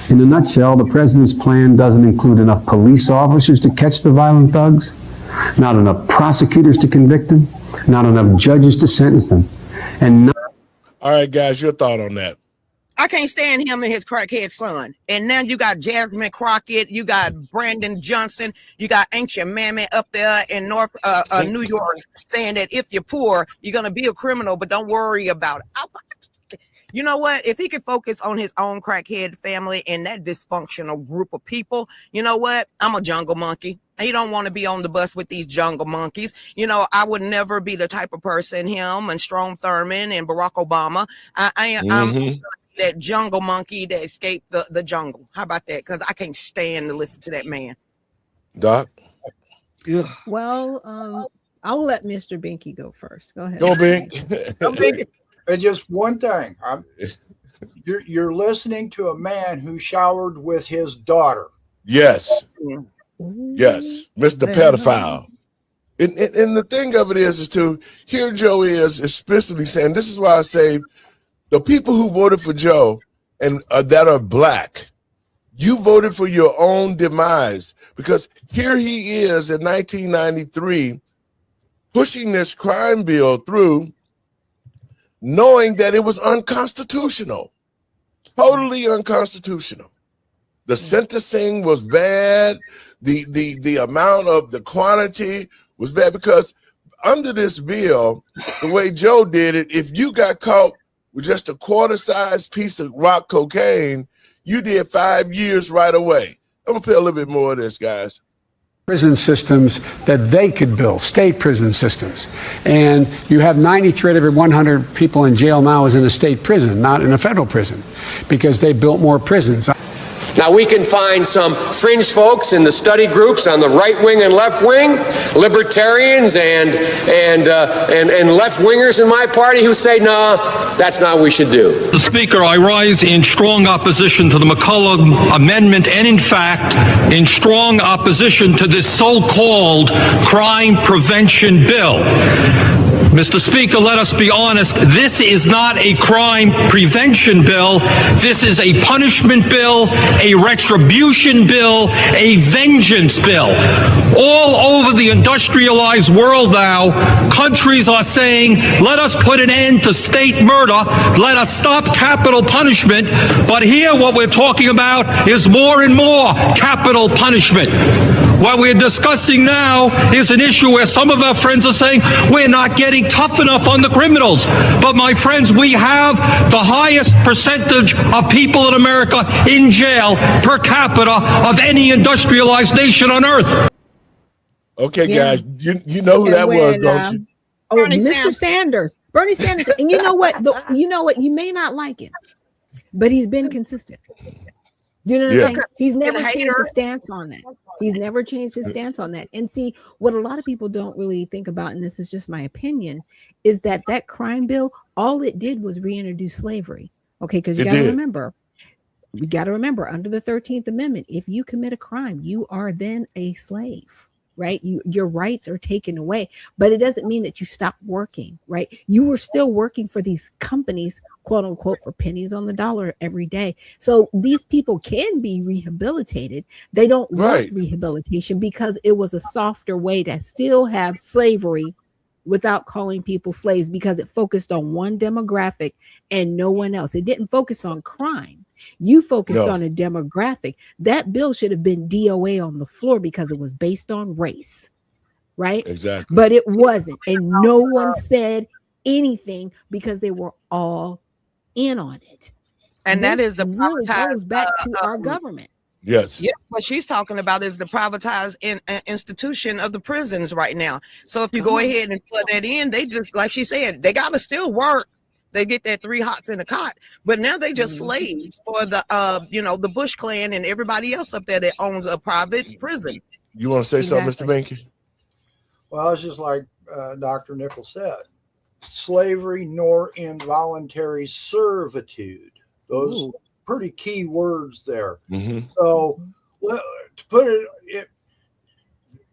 In a nutshell, the president's plan doesn't include enough police officers to catch the violent thugs, not enough prosecutors to convict them, not enough judges to sentence them, and All right, guys, your thought on that. I can't stand him and his crackhead son. And now you got Jasmine Crockett, you got Brandon Johnson, you got Ancient Mammy up there in New York saying that if you're poor, you're going to be a criminal, but don't worry about it. You know what? If he could focus on his own crackhead family and that dysfunctional group of people, you know what? I'm a jungle monkey. He don't want to be on the bus with these jungle monkeys. You know, I would never be the type of person, him and Strom Thurmond and Barack Obama. I'm that jungle monkey that escaped the jungle. How about that? Because I can't stand to listen to that man. Doc? Ugh. Well, I'll let Mr. Binky go first. Go ahead. Go, Bink. Go Binky. And just one thing, you're listening to a man who showered with his daughter. Yes. Yes. Mr. Pedophile. And the thing of it is too, here Joe is explicitly saying, this is why I say the people who voted for Joe and that are black, you voted for your own demise, because here he is in 1993 pushing this crime bill through, knowing that it was unconstitutional, totally unconstitutional. The sentencing was bad. The amount of the quantity was bad, because under this bill, the way Joe did it, if you got caught with just a quarter-sized piece of rock cocaine, you did 5 years right away. I'm gonna play a little bit more of this, guys. Prison systems that they could build, state prison systems. And you have 93 out of every 100 people in jail now is in a state prison, not in a federal prison, because they built more prisons. Now, we can find some fringe folks in the study groups on the right wing and left wing, libertarians and left wingers in my party who say, no, that's not what we should do. Mr. Speaker, I rise in strong opposition to the McCulloch Amendment and, in fact, in strong opposition to this so-called crime prevention bill. Mr. Speaker, let us be honest. This is not a crime prevention bill. This is a punishment bill, a retribution bill, a vengeance bill. All over the industrialized world now, countries are saying, let us put an end to state murder. Let us stop capital punishment. But here what we're talking about is more and more capital punishment. What we're discussing now is an issue where some of our friends are saying we're not getting tough enough on the criminals. But my friends, we have the highest percentage of people in America in jail per capita of any industrialized nation on earth. Okay, Yeah. guys, you know who that was, don't you? Oh, Bernie Mr. Sanders. Bernie Sanders. And you know what? You know what? You may not like him, but he's been consistent. Do you know what I'm saying? He's never changed his stance on that. He's never changed his stance on that. And see, what a lot of people don't really think about, and this is just my opinion, is that that crime bill, all it did was reintroduce slavery. Okay, because you got to remember, we got to remember, under the 13th Amendment, if you commit a crime, you are then a slave. Right? Your rights are taken away, but it doesn't mean that you stop working, right? You were still working for these companies, quote unquote, for pennies on the dollar every day. So these people can be rehabilitated. They don't want rehabilitation because it was a softer way to still have slavery without calling people slaves, because it focused on one demographic and no one else. It didn't focus on crime. You focused on a demographic. That bill should have been DOA on the floor because it was based on race, right? Exactly. But it wasn't. And no one said anything because they were all in on it. And that is the really goes back to our government. Yes. Yeah, what she's talking about is the privatized institution of the prisons right now. So if you go ahead and put that in, they just, like she said, they got to still work. They get that 3 hots in a cot, but now they just slaves for the, the Bush clan and everybody else up there that owns a private prison. You want to say something, Mr. Binky? Well, it's just like Dr. Nichols said, slavery nor involuntary servitude. Those pretty key words there. Mm-hmm. So to put it,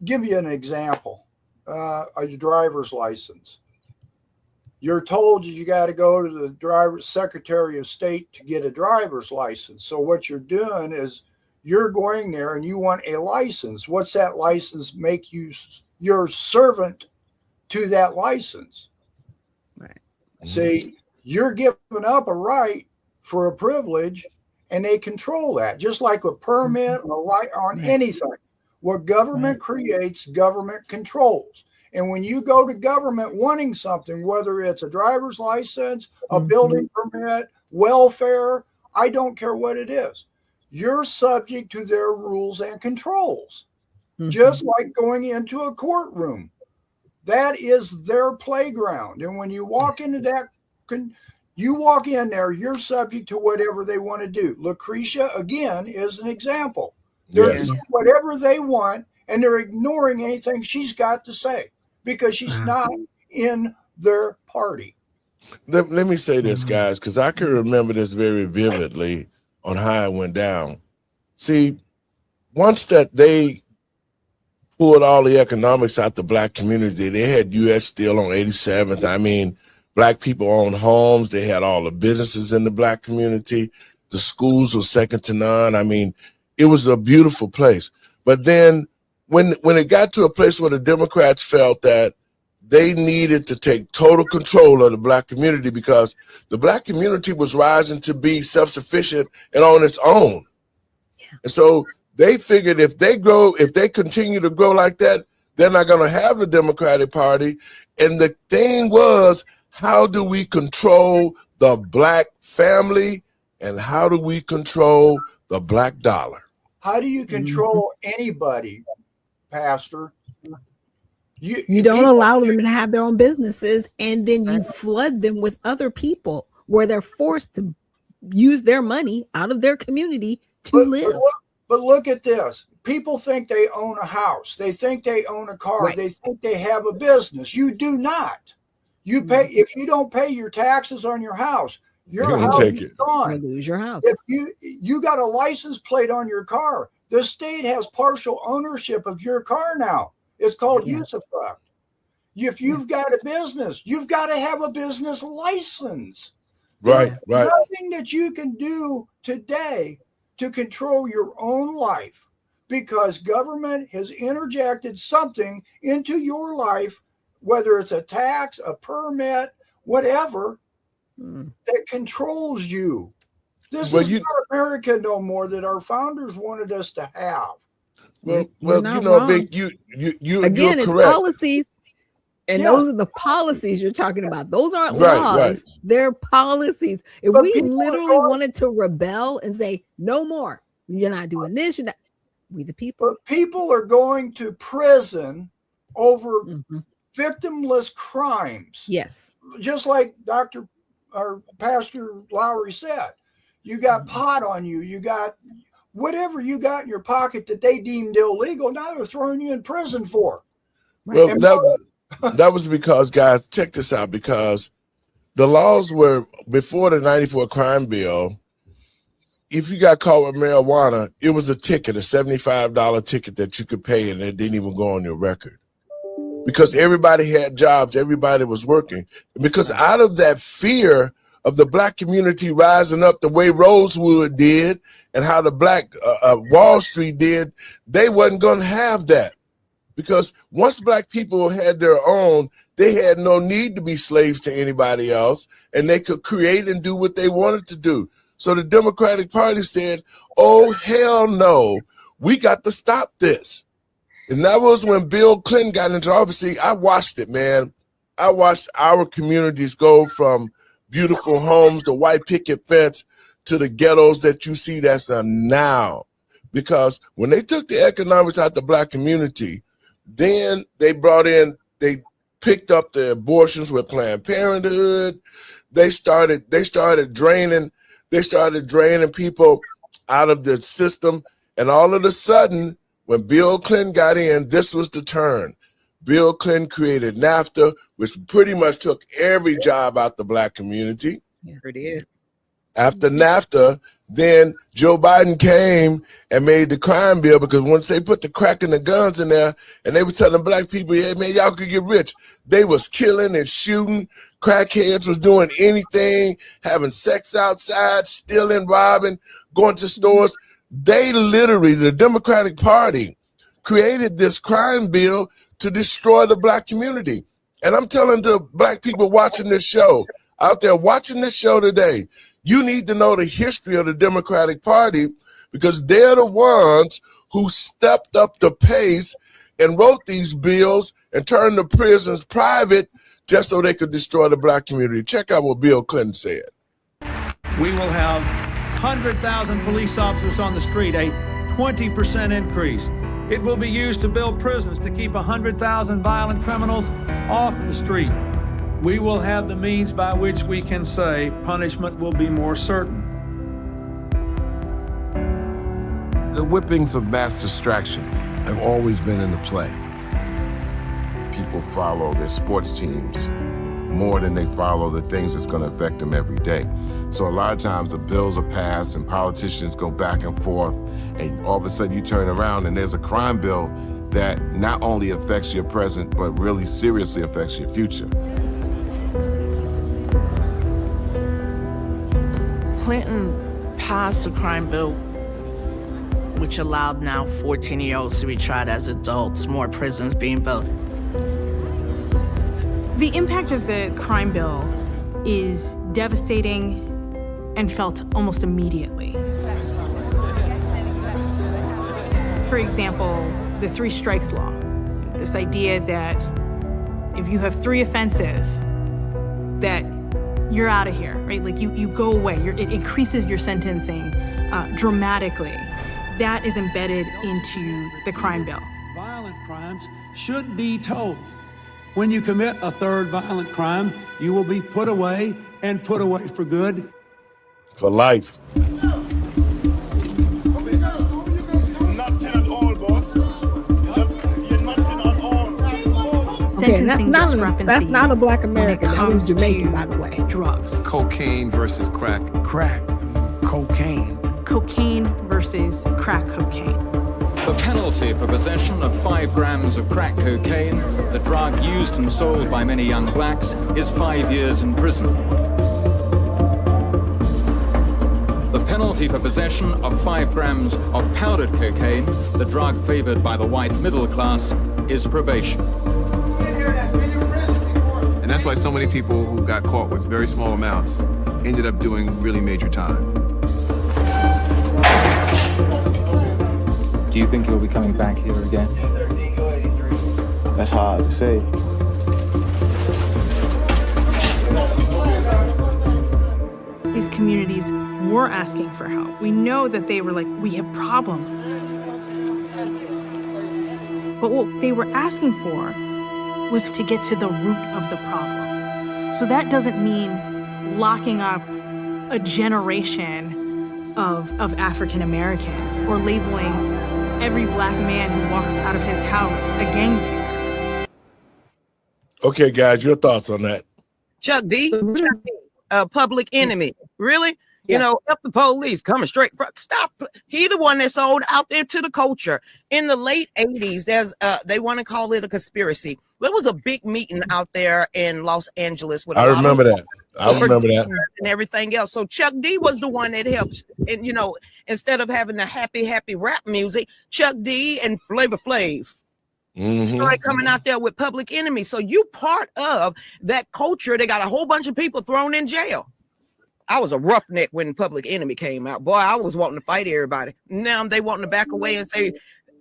give you an example, a driver's license. You're told you got to go to the Secretary of State to get a driver's license. So what you're doing is you're going there and you want a license. What's that license make you your servant to that license? Right. See, you're giving up a right for a privilege, and they control that, just like a permit or light on anything. What government creates, government controls. And when you go to government wanting something, whether it's a driver's license, a building permit, welfare, I don't care what it is, you're subject to their rules and controls, just like going into a courtroom. That is their playground. And when you walk into that, you walk in there, you're subject to whatever they want to do. Lucretia, again, is an example. They're doing whatever they want, and they're ignoring anything she's got to say, because she's not in their party. Let me say this, guys, because I can remember this very vividly on how it went down. See, once that they pulled all the economics out the black community, they had U.S. Steel on 87th. I mean, black people owned homes. They had all the businesses in the black community. The schools were second to none. I mean, it was a beautiful place. But then when it got to a place where the Democrats felt that they needed to take total control of the black community, because the black community was rising to be self-sufficient and on its own. And so they figured if they continue to grow like that, they're not going to have the Democratic Party. And the thing was, how do we control the black family and how do we control the black dollar? How do you control anybody, Pastor? You don't allow them to have their own businesses, and then you flood them with other people where they're forced to use their money out of their community to live. But look at this. People think they own a house. They think they own a car. Right. They think they have a business. You do not. You pay, if you don't pay your taxes on your house, your house is gone. You lose your house. If you got a license plate on your car, the state has partial ownership of your car now. It's called usufruct. If you've got a business, you've got to have a business license. Right. Nothing that you can do today to control your own life because government has interjected something into your life, whether it's a tax, a permit, whatever, that controls you. This is not America no more that our founders wanted us to have. Well, you know, Vic, you're Again, it's correct. policies. And those are the policies you're talking about. Those aren't laws. They're policies. If we literally wanted to rebel and say, no more, you're not doing this, you're not, we the people. But people are going to prison over victimless crimes. Yes. Just like Pastor Lowry said, you got pot on you, you got whatever you got in your pocket that they deemed illegal, now they're throwing you in prison for. Well, that was because, guys, check this out, because the laws were, before the 94 crime bill, if you got caught with marijuana, it was a ticket, a $75 ticket that you could pay, and it didn't even go on your record. Because everybody had jobs, everybody was working. Because out of that fear of the black community rising up the way Rosewood did and how the black Wall Street did, they wasn't going to have that. Because once black people had their own, they had no need to be slaves to anybody else, and they could create and do what they wanted to do. So the Democratic Party said, oh, hell no, we got to stop this. And that was when Bill Clinton got into office. See, I watched it, man. I watched our communities go from beautiful homes, the white picket fence, to the ghettos that you see that's now. Because when they took the economics out the black community, then they picked up the abortions with Planned Parenthood. They started draining people out of the system. And all of a sudden, when Bill Clinton got in, this was the turn. Bill Clinton created NAFTA, which pretty much took every job out the black community. Yeah, it did. After NAFTA, then Joe Biden came and made the crime bill, because once they put the crack and the guns in there and they were telling black people, hey, man, y'all could get rich. They was killing and shooting. Crackheads was doing anything, having sex outside, stealing, robbing, going to stores. They literally, the Democratic Party, created this crime bill to destroy the black community. And I'm telling the black people watching this show, out there watching this show today, you need to know the history of the Democratic Party, because they're the ones who stepped up the pace and wrote these bills and turned the prisons private just so they could destroy the black community. Check out what Bill Clinton said. We will have 100,000 police officers on the street, a 20% increase. It will be used to build prisons to keep 100,000 violent criminals off the street. We will have the means by which we can say punishment will be more certain. The whippings of mass distraction have always been in the play. People follow their sports teams more than they follow the things that's going to affect them every day. So a lot of times the bills are passed and politicians go back and forth, and all of a sudden you turn around and there's a crime bill that not only affects your present, but really seriously affects your future. Clinton passed a crime bill which allowed now 14-year-olds to be tried as adults, more prisons being built. The impact of the crime bill is devastating and felt almost immediately. For example, the 3 strikes law. This idea that if you have 3 offenses, that you're out of here, right? Like you go away. It increases your sentencing dramatically. That is embedded into the crime bill. Violent crimes should be told. When you commit a 3rd violent crime, you will be put away and put away for good. For life. Okay, and that's not a Black American. That was Jamaican, by the way. Drugs. Cocaine versus crack. Crack, cocaine. Cocaine versus crack cocaine. The penalty for possession of 5 grams of crack cocaine, the drug used and sold by many young blacks, is 5 years in prison. The penalty for possession of 5 grams of powdered cocaine, the drug favored by the white middle class, is probation. And that's why so many people who got caught with very small amounts ended up doing really major time. Do you think you'll be coming back here again? That's hard to say. These communities were asking for help. We know that they were like, we have problems. But what they were asking for was to get to the root of the problem. So that doesn't mean locking up a generation of African Americans or labeling every Black man who walks out of his house a gangbanger. Okay, guys, your thoughts on that? Chuck D, Public Enemy. Really? Yeah. You know, up the police coming straight from stop. He the one that sold out there to the culture. In the late 80s, there's they want to call it a conspiracy. There was a big meeting out there in Los Angeles with I remember that. And everything else. So Chuck D was the one that helped. And you know, instead of having the happy rap music, Chuck D and Flavor Flav started coming out there with Public Enemy. So you part of that culture. They got a whole bunch of people thrown in jail. I was a roughneck when Public Enemy came out. Boy, I was wanting to fight everybody. Now they wanting to back away and say,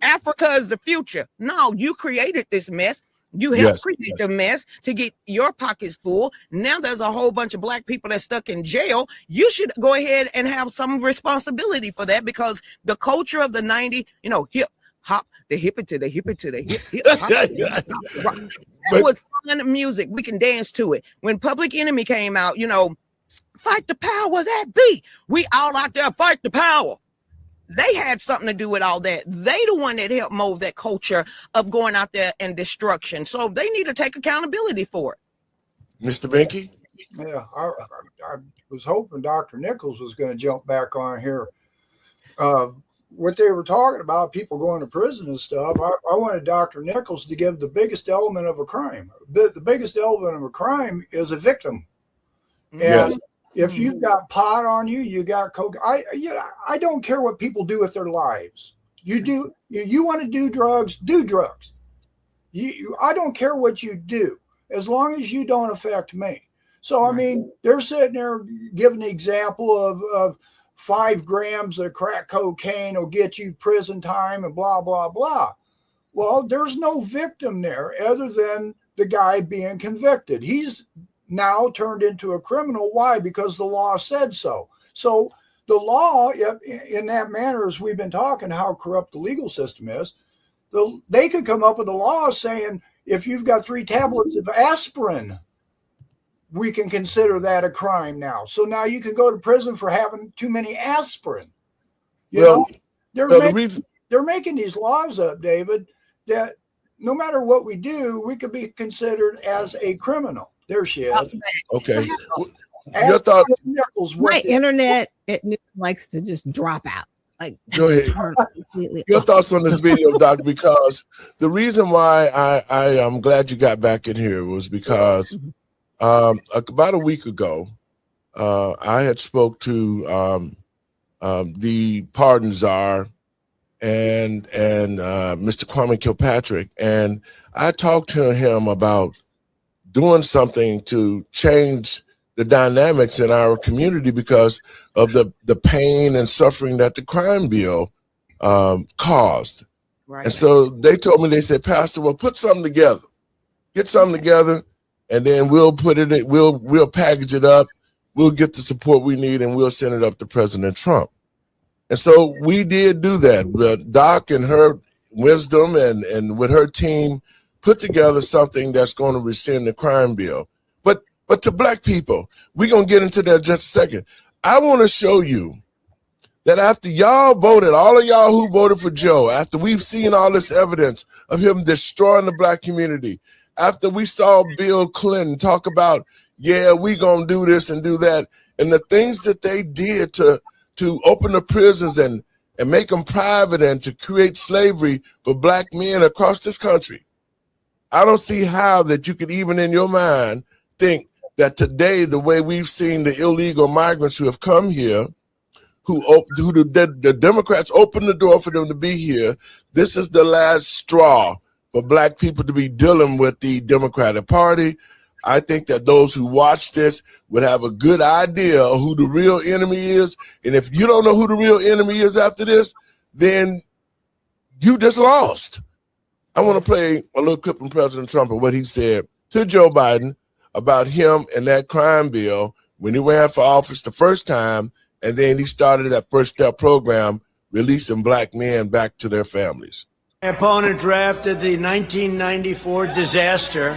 Africa is the future. No, you created this mess. You helped create the mess to get your pockets full. Now there's a whole bunch of Black people that's stuck in jail. You should go ahead and have some responsibility for that, because the culture of the 90s, you know, hip hop, the hippie to the hippie to the hip hop. That was fun music. We can dance to it. When Public Enemy came out, you know, fight the power that be. We all out there fight the power. They had something to do with all that. They the one that helped mold that culture of going out there and destruction. So they need to take accountability for it. Mr. Binky? Yeah, I was hoping Dr. Nichols was going to jump back on here. What they were talking about, people going to prison and stuff, I wanted Dr. Nichols to give the biggest element of a crime. The biggest element of a crime is a victim. And if you've got pot on you, you got coke. I don't care what people do with their lives. You want to do drugs, do drugs. I don't care what you do, as long as you don't affect me. So, I mean, they're sitting there giving the example of 5 grams of crack cocaine will get you prison time and blah, blah, blah. Well, there's no victim there other than the guy being convicted. He's now turned into a criminal. Why? Because the law said so. So the law, in that manner, as we've been talking, how corrupt the legal system is, they could come up with a law saying if you've got 3 tablets of aspirin, we can consider that a crime now. So now you can go to prison for having too many aspirin. They're making these laws up, David, that no matter what we do, we could be considered as a criminal. There she is. Okay. Your thought? My internet likes to just drop out. Like, go ahead. Your thoughts on this video, Doc? Because the reason why I am glad you got back in here was because about a week ago, I had spoke to the pardon czar and Mr. Kwame Kilpatrick, and I talked to him about doing something to change the dynamics in our community because of the pain and suffering that the crime bill caused. Right. And so they told me, they said, Pastor, well, put something together. Get something together, and then we'll put it in, we'll package it up, we'll get the support we need, and we'll send it up to President Trump. And so we did do that. Doc and her wisdom and with her team put together something that's going to rescind the crime bill. But to black people, we're going to get into that in just a second. I want to show you that after y'all voted, all of y'all who voted for Joe, after we've seen all this evidence of him destroying the black community, after we saw Bill Clinton talk about, yeah, we gonna do this and do that, and the things that they did to open the prisons and make them private and to create slavery for black men across this country, I don't see how that you could even in your mind think that today, the way we've seen the illegal migrants who have come here, the Democrats opened the door for them to be here, this is the last straw for black people to be dealing with the Democratic Party. I think that those who watch this would have a good idea of who the real enemy is. And if you don't know who the real enemy is after this, then you just lost. I want to play a little clip from President Trump and what he said to Joe Biden about him and that crime bill when he ran for office the first time, and then he started that First Step program, releasing black men back to their families. My opponent drafted the 1994 disaster,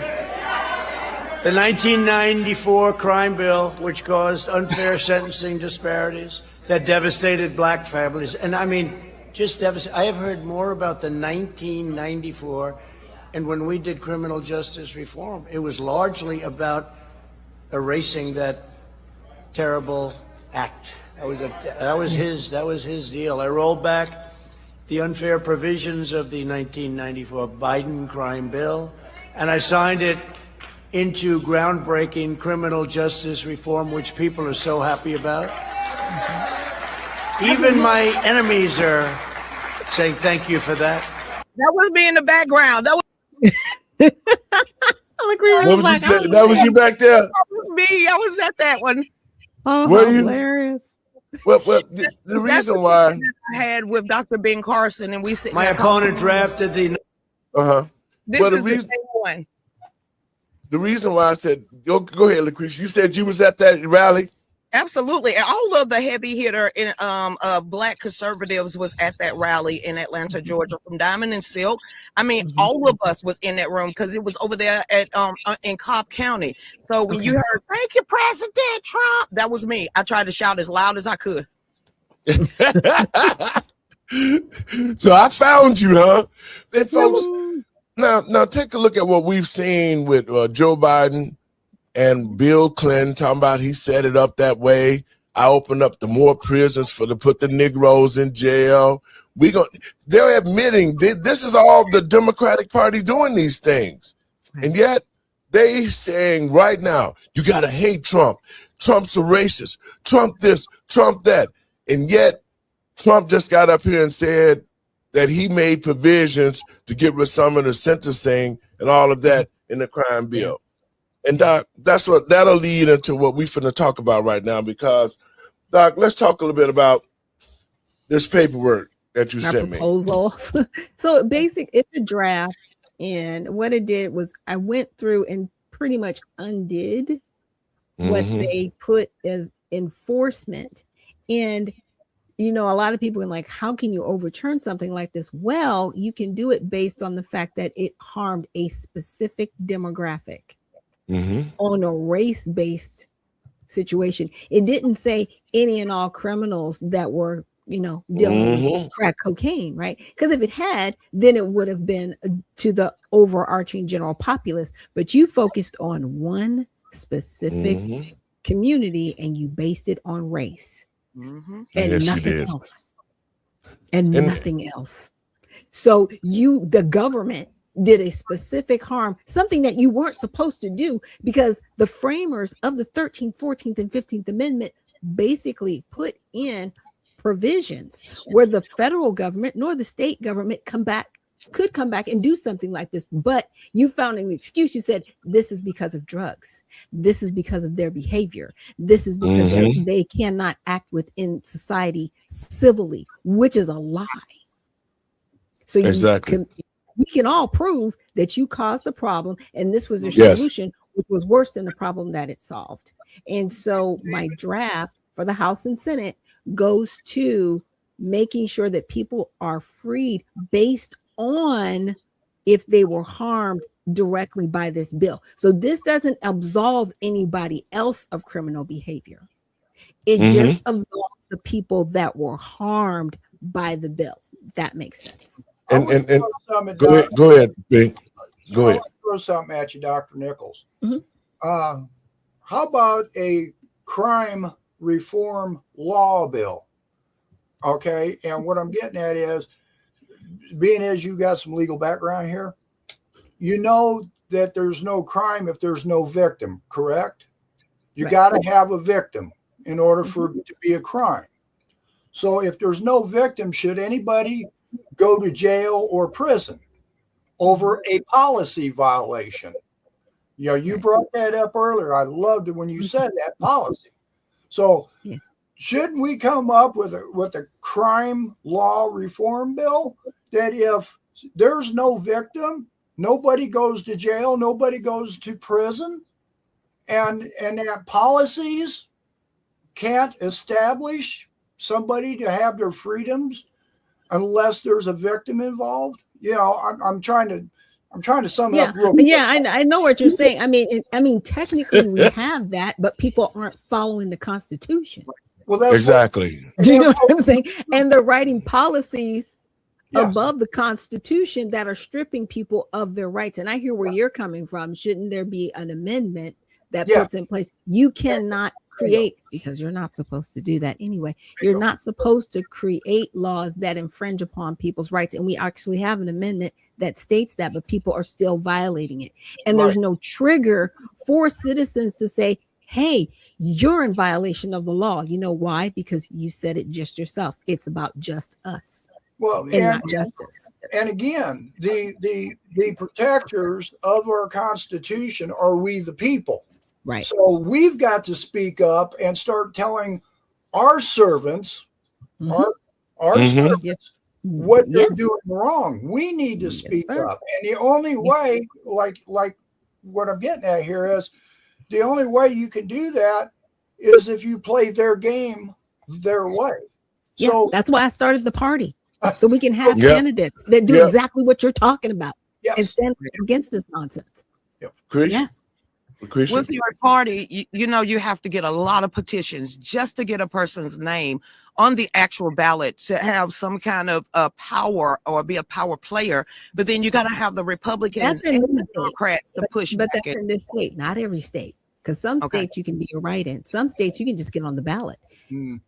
the 1994 crime bill, which caused unfair sentencing disparities that devastated black families. And I mean, just devastated. I have heard more about the 1994, and when we did criminal justice reform, it was largely about erasing that terrible act. That was his deal. I rolled back the unfair provisions of the 1994 Biden crime bill, and I signed it into groundbreaking criminal justice reform, which people are so happy about. Even my enemies are saying thank you for that. That was me in the background. That was What was you saying? That was you back there? That was me. I was at that one. Oh, Were you? hilarious. Well, the reason why I had with Dr. Ben Carson, and we said My opponent drafted the. This well, is the same one. The reason why I said go ahead, Lucretia. You said you was at that rally. Absolutely. All of the heavy hitter in black conservatives was at that rally in Atlanta, Georgia, from Diamond and Silk. I mean, all of us was in that room because it was over there at in Cobb County. So when you heard, "Thank you, President Trump," that was me. I tried to shout as loud as I could. So I found you, huh? And folks, now take a look at what we've seen with Joe Biden and Bill Clinton talking about he set it up that way. I opened up the more prisons to put the Negroes in jail. They're admitting this is all the Democratic Party doing these things. And yet they saying right now, you got to hate Trump. Trump's a racist. Trump this, Trump that. And yet Trump just got up here and said that he made provisions to get rid of some of the sentencing and all of that in the crime bill. And Doc, that'll lead into what we're finna talk about right now, because Doc, let's talk a little bit about this paperwork that you sent me. Proposals. So it's a draft, and what it did was I went through and pretty much undid what they put as enforcement. And a lot of people are like, how can you overturn something like this? Well, you can do it based on the fact that it harmed a specific demographic. On a race-based situation. It didn't say any and all criminals that were, dealing with crack cocaine, right? Because if it had, then it would have been to the overarching general populace. But you focused on one specific community and you based it on race and Yes, nothing else. And nothing else. So the government did a specific harm, something that you weren't supposed to do, because the framers of the 13th, 14th, and 15th Amendment basically put in provisions where the federal government nor the state government could come back and do something like this. But you found an excuse. You said, this is because of drugs. This is because of their behavior. This is because they cannot act within society civilly, which is a lie. So Exactly. we can all prove that you caused the problem, and this was a Yes. solution which was worse than the problem that it solved. And so my draft for the House and Senate goes to making sure that people are freed based on if they were harmed directly by this bill. So this doesn't absolve anybody else of criminal behavior. It just absolves the people that were harmed by the bill. If that makes sense. And go ahead, Bink. Go ahead. Throw something at you, Dr. Nichols. Mhm. How about a crime reform law bill? Okay, and what I'm getting at is, being as you got some legal background here, you know that there's no crime if there's no victim, correct? You got to have a victim in order for it to be a crime. So if there's no victim, should anybody go to jail or prison over a policy violation? You know, you brought that up earlier. I loved it when you said that, policy. So shouldn't we come up with a crime law reform bill that if there's no victim, nobody goes to jail, nobody goes to prison, and that policies can't establish somebody to have their freedoms unless there's a victim involved? You know, I'm trying to sum it up real quick. Yeah, I know what you're saying. I mean, technically we have that, but people aren't following the Constitution. Well, that's exactly. Do you know what I'm saying? And they're writing policies above the Constitution that are stripping people of their rights. And I hear where you're coming from. Shouldn't there be an amendment that puts in place? You cannot create, because you're not supposed to do that anyway. You're not supposed to create laws that infringe upon people's rights. And we actually have an amendment that states that, but people are still violating it. And there's no trigger for citizens to say, hey, you're in violation of the law. You know why? Because you said it just yourself. It's about just us. Well, and not justice. And again, the protectors of our Constitution are we the people. Right. So we've got to speak up and start telling our servants, our servants, what they're doing wrong. We need to speak up. And the only way, like what I'm getting at here is, the only way you can do that is if you play their game their way. So that's why I started the party. So we can have candidates that do exactly what you're talking about and stand against this nonsense. With your party, you know, you have to get a lot of petitions just to get a person's name on the actual ballot to have some kind of power or be a power player. But then you got to have the Republicans and the Democrats to push back. But that's in this state, not every state. Because some states you can be a write-in. Some states you can just get on the ballot.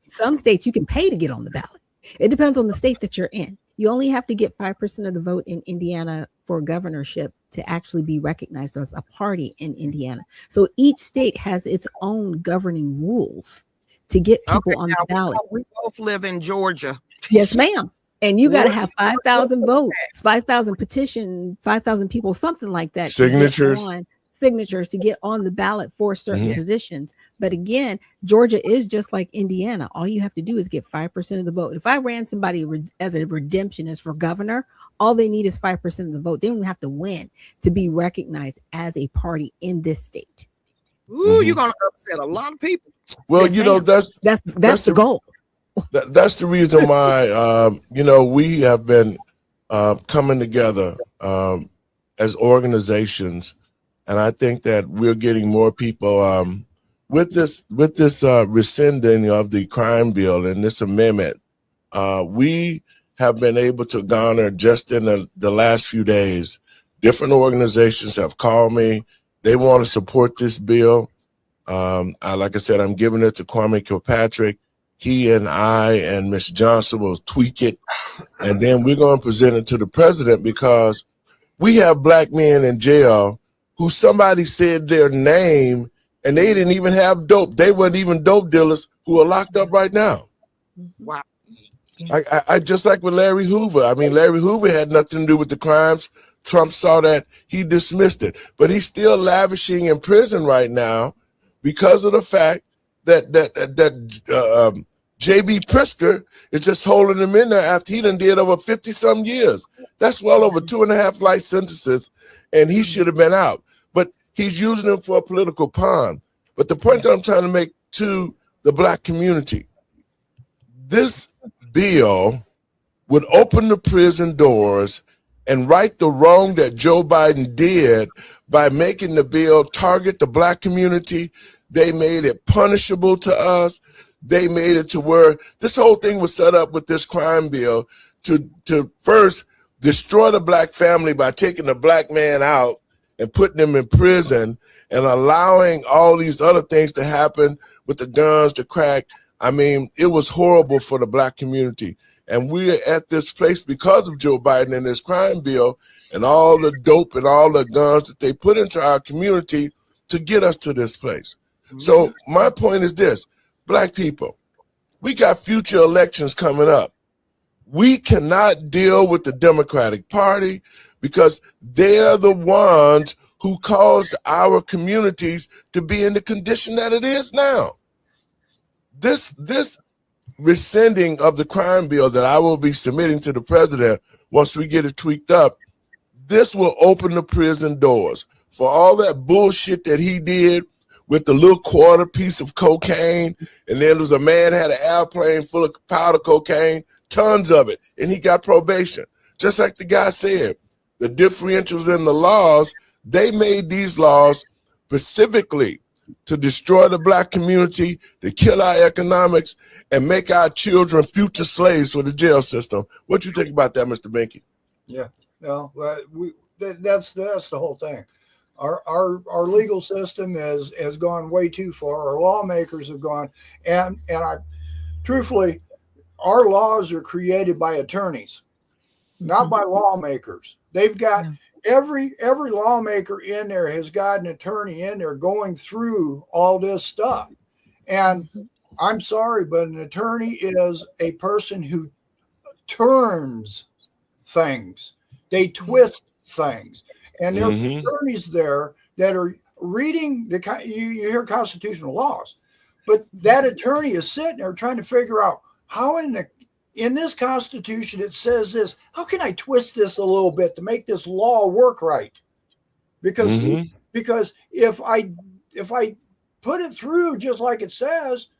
Some states you can pay to get on the ballot. It depends on the state that you're in. You only have to get 5% of the vote in Indiana for governorship to actually be recognized as a party in Indiana. So each state has its own governing rules to get people on the ballot. We both live in Georgia. Yes, ma'am. And you got to have 5,000 votes, 5,000 petition, 5,000 people, something like that. Signatures to get on the ballot for certain positions. But again, Georgia is just like Indiana. All you have to do is get 5% of the vote. If I ran somebody as a redemptionist for governor, all they need is 5% of the vote. They don't even have to win to be recognized as a party in this state. Ooh, you're gonna upset a lot of people. Well, you know, that's the goal. That's the reason why you know, we have been coming together as organizations. And I think that we're getting more people with this rescinding of the crime bill and this amendment. We have been able to garner just in the last few days. Different organizations have called me. They want to support this bill. Like I said, I'm giving it to Kwame Kilpatrick. He and I and Ms. Johnson will tweak it, and then we're going to present it to the president, because we have black men in jail who somebody said their name and they didn't even have dope. They weren't even dope dealers who are locked up right now. Wow. I just like with Larry Hoover. I mean, Larry Hoover had nothing to do with the crimes. Trump saw that, he dismissed it, but he's still lavishing in prison right now because of the fact that J.B. Pritzker is just holding him in there after he done did over 50-some years. That's well over 2.5 life sentences, and he should have been out. But he's using him for a political pawn. But the point that I'm trying to make to the black community, this bill would open the prison doors and right the wrong that Joe Biden did by making the bill target the black community. They made it punishable to us. They made it to where this whole thing was set up with this crime bill to first destroy the black family by taking the black man out and putting him in prison and allowing all these other things to happen with the guns, the crack. I mean, it was horrible for the black community. And we're at this place because of Joe Biden and his crime bill and all the dope and all the guns that they put into our community to get us to this place. So my point is this, black people, we got future elections coming up. We cannot deal with the Democratic Party because they're the ones who caused our communities to be in the condition that it is now. This rescinding of the crime bill that I will be submitting to the president once we get it tweaked up, this will open the prison doors for all that bullshit that he did with the little quarter piece of cocaine, and then there was a man had an airplane full of powder cocaine, tons of it, and he got probation. Just like the guy said, the differentials in the laws, they made these laws specifically to destroy the black community, to kill our economics, and make our children future slaves for the jail system. What do you think about that, Mr. Binky? Yeah, no, that's the whole thing. Our legal system has gone way too far. Our lawmakers have gone, and I truthfully, our laws are created by attorneys, not by lawmakers. They've got every lawmaker in there has got an attorney in there going through all this stuff. And I'm sorry, but an attorney is a person who turns things. They twist things. And there are attorneys there that are reading you hear constitutional laws, but that attorney is sitting there trying to figure out how in this Constitution it says this. How can I twist this a little bit to make this law work right? Because if I put it through just like it says,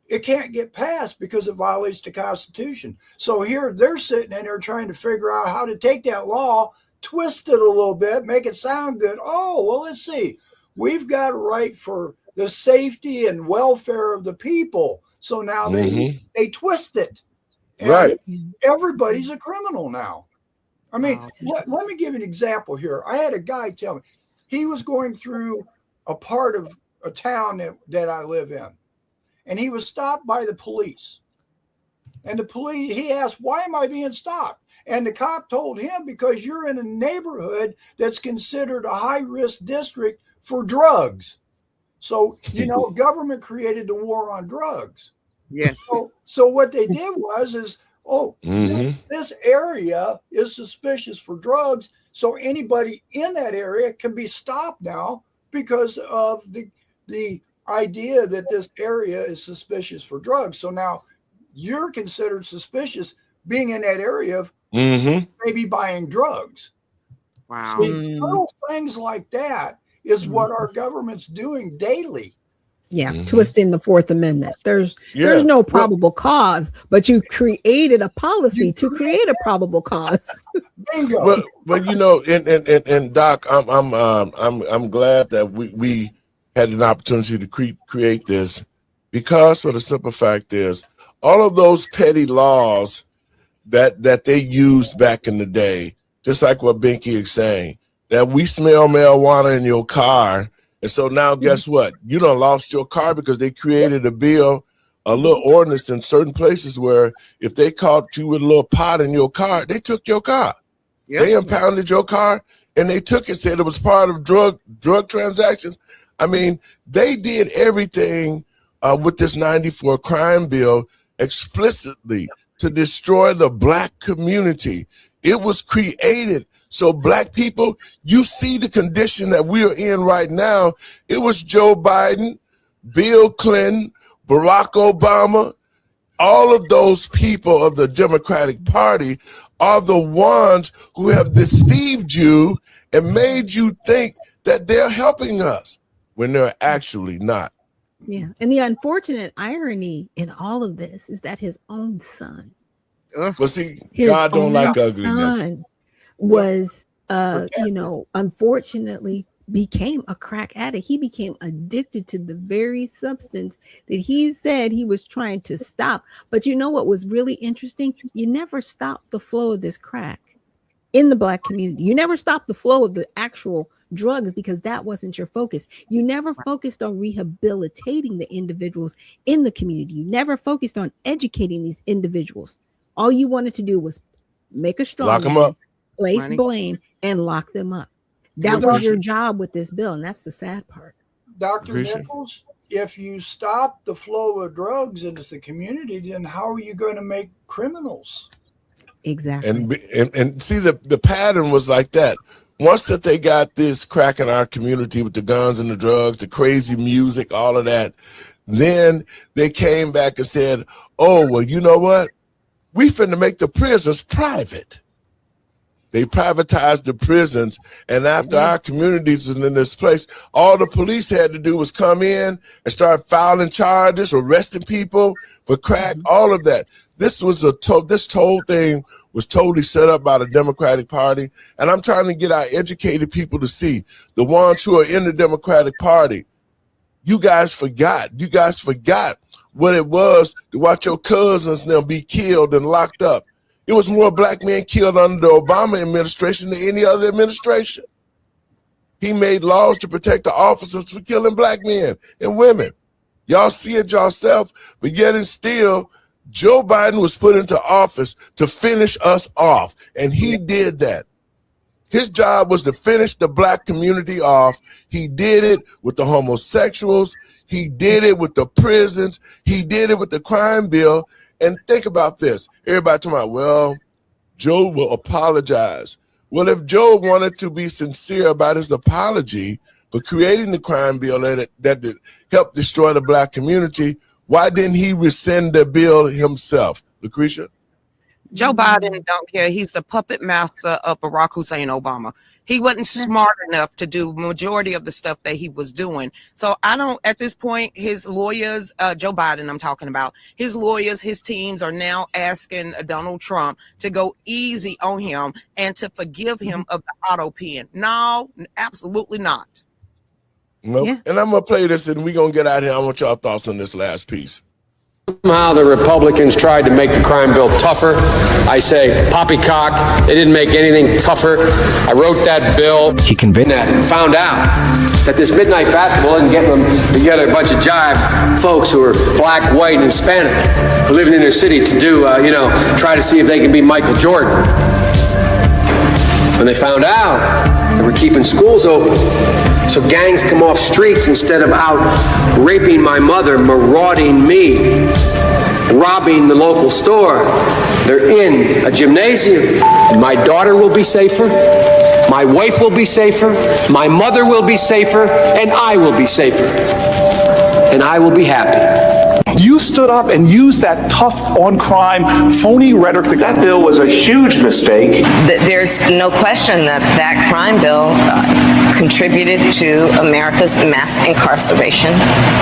it can't get passed because it violates the Constitution. So here they're sitting in there trying to figure out how to take that law, twist it a little bit, make it sound good. Oh, well, let's see. We've got a right for the safety and welfare of the people. So now they twist it. And everybody's a criminal now. I mean, let me give you an example here. I had a guy tell me he was going through a part of a town that I live in, and he was stopped by the police. And the police, he asked, why am I being stopped? And the cop told him, because you're in a neighborhood that's considered a high-risk district for drugs. So, government created the war on drugs. Yes. So what they did was this area is suspicious for drugs. So anybody in that area can be stopped now because of the idea that this area is suspicious for drugs. So now you're considered suspicious being in that area of maybe buying drugs. Wow. So little things like that is what our government's doing daily. Yeah, twisting the Fourth Amendment. There's no probable cause, but you created a policy to create a probable cause. Bingo. But and Doc, I'm glad that we had an opportunity to create this, because for the simple fact is all of those petty laws that they used back in the day, just like what Binky is saying, that we smell marijuana in your car. And so now guess what? You done lost your car because they created a bill, a little ordinance in certain places where if they caught you with a little pot in your car, they took your car. Yep. They impounded your car and they took it, said it was part of drug transactions. I mean, they did everything with this 94 crime bill explicitly to destroy the black community. It was created so black people, you see the condition that we are in right now. It was Joe Biden, Bill Clinton, Barack Obama, all of those people of the Democratic Party are the ones who have deceived you and made you think that they're helping us when they're actually not. Yeah. And the unfortunate irony in all of this is that his own son, Well, see, his God don't own like ugliness. son was, unfortunately became a crack addict. He became addicted to the very substance that he said he was trying to stop. But you know what was really interesting? You never stopped the flow of this crack in the Black community. You never stopped the flow of the actual drugs because that wasn't your focus. You never focused on rehabilitating the individuals in the community. You never focused on educating these individuals. All you wanted to do was make a strong Lock them up, place blame, and lock them up. That was your job with this bill, and that's the sad part. Dr. Nichols, if you stop the flow of drugs into the community, then how are you going to make criminals? Exactly. And see, the pattern was like that. Once that they got this crack in our community with the guns and the drugs, the crazy music, all of that, then they came back and said, oh, well, you know what? We finna make the prisons private. They privatized the prisons, and after our communities was in this place, all the police had to do was come in and start filing charges, arresting people for crack, all of that. This was this whole thing was totally set up by the Democratic Party, and I'm trying to get our educated people to see, the ones who are in the Democratic Party, you guys forgot what it was to watch your cousins now be killed and locked up. It was more Black men killed under the Obama administration than any other administration. He made laws to protect the officers for killing Black men and women. Y'all see it yourself, but yet and still, Joe Biden was put into office to finish us off, and he did that. His job was to finish the Black community off. He did it with the homosexuals. He did it with the prisons. He did it with the crime bill. And think about this. Everybody talking about, well, Joe will apologize. Well, if Joe wanted to be sincere about his apology for creating the crime bill that helped destroy the Black community, why didn't he rescind the bill himself? Lucretia? Joe Biden don't care. He's the puppet master of Barack Hussein Obama. He wasn't smart enough to do majority of the stuff that he was doing. So I don't, at this point, his lawyers, Joe Biden I'm talking about, his lawyers, his teams are now asking Donald Trump to go easy on him and to forgive him of the auto pen. No, absolutely not. Nope. Yeah. And I'm going to play this and we're going to get out of here. I want y'all thoughts on this last piece. Somehow the Republicans tried to make the crime bill tougher. I say poppycock. They didn't make anything tougher. I wrote that bill. He convinced that and found out that this midnight basketball isn't getting them together, a bunch of jive folks who are Black, white, and Hispanic who live in their city to do, try to see if they can be Michael Jordan. When they found out that we're keeping schools open, so gangs come off streets instead of out raping my mother, marauding me, robbing the local store. They're in a gymnasium. My daughter will be safer. My wife will be safer. My mother will be safer. And I will be safer. And I will be happy. You stood up and used that tough on crime, phony rhetoric. That bill was a huge mistake. There's no question that that crime bill contributed to America's mass incarceration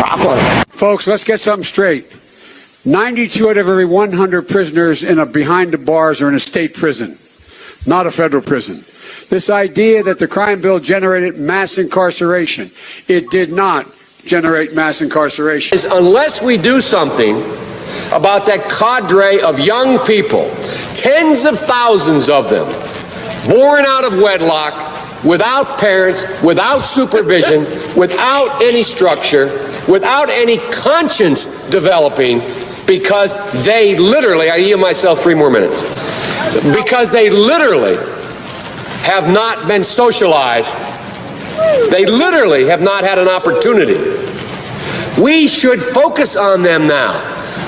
problem. Folks, let's get something straight. 92 out of every 100 prisoners behind the bars are in a state prison, not a federal prison. This idea that the crime bill generated mass incarceration, it did not generate mass incarceration. Unless we do something about that cadre of young people, tens of thousands of them, born out of wedlock, without parents, without supervision, without any structure, without any conscience developing, because they literally, I yield myself 3 more minutes, because they literally have not been socialized. They literally have not had an opportunity. We should focus on them now,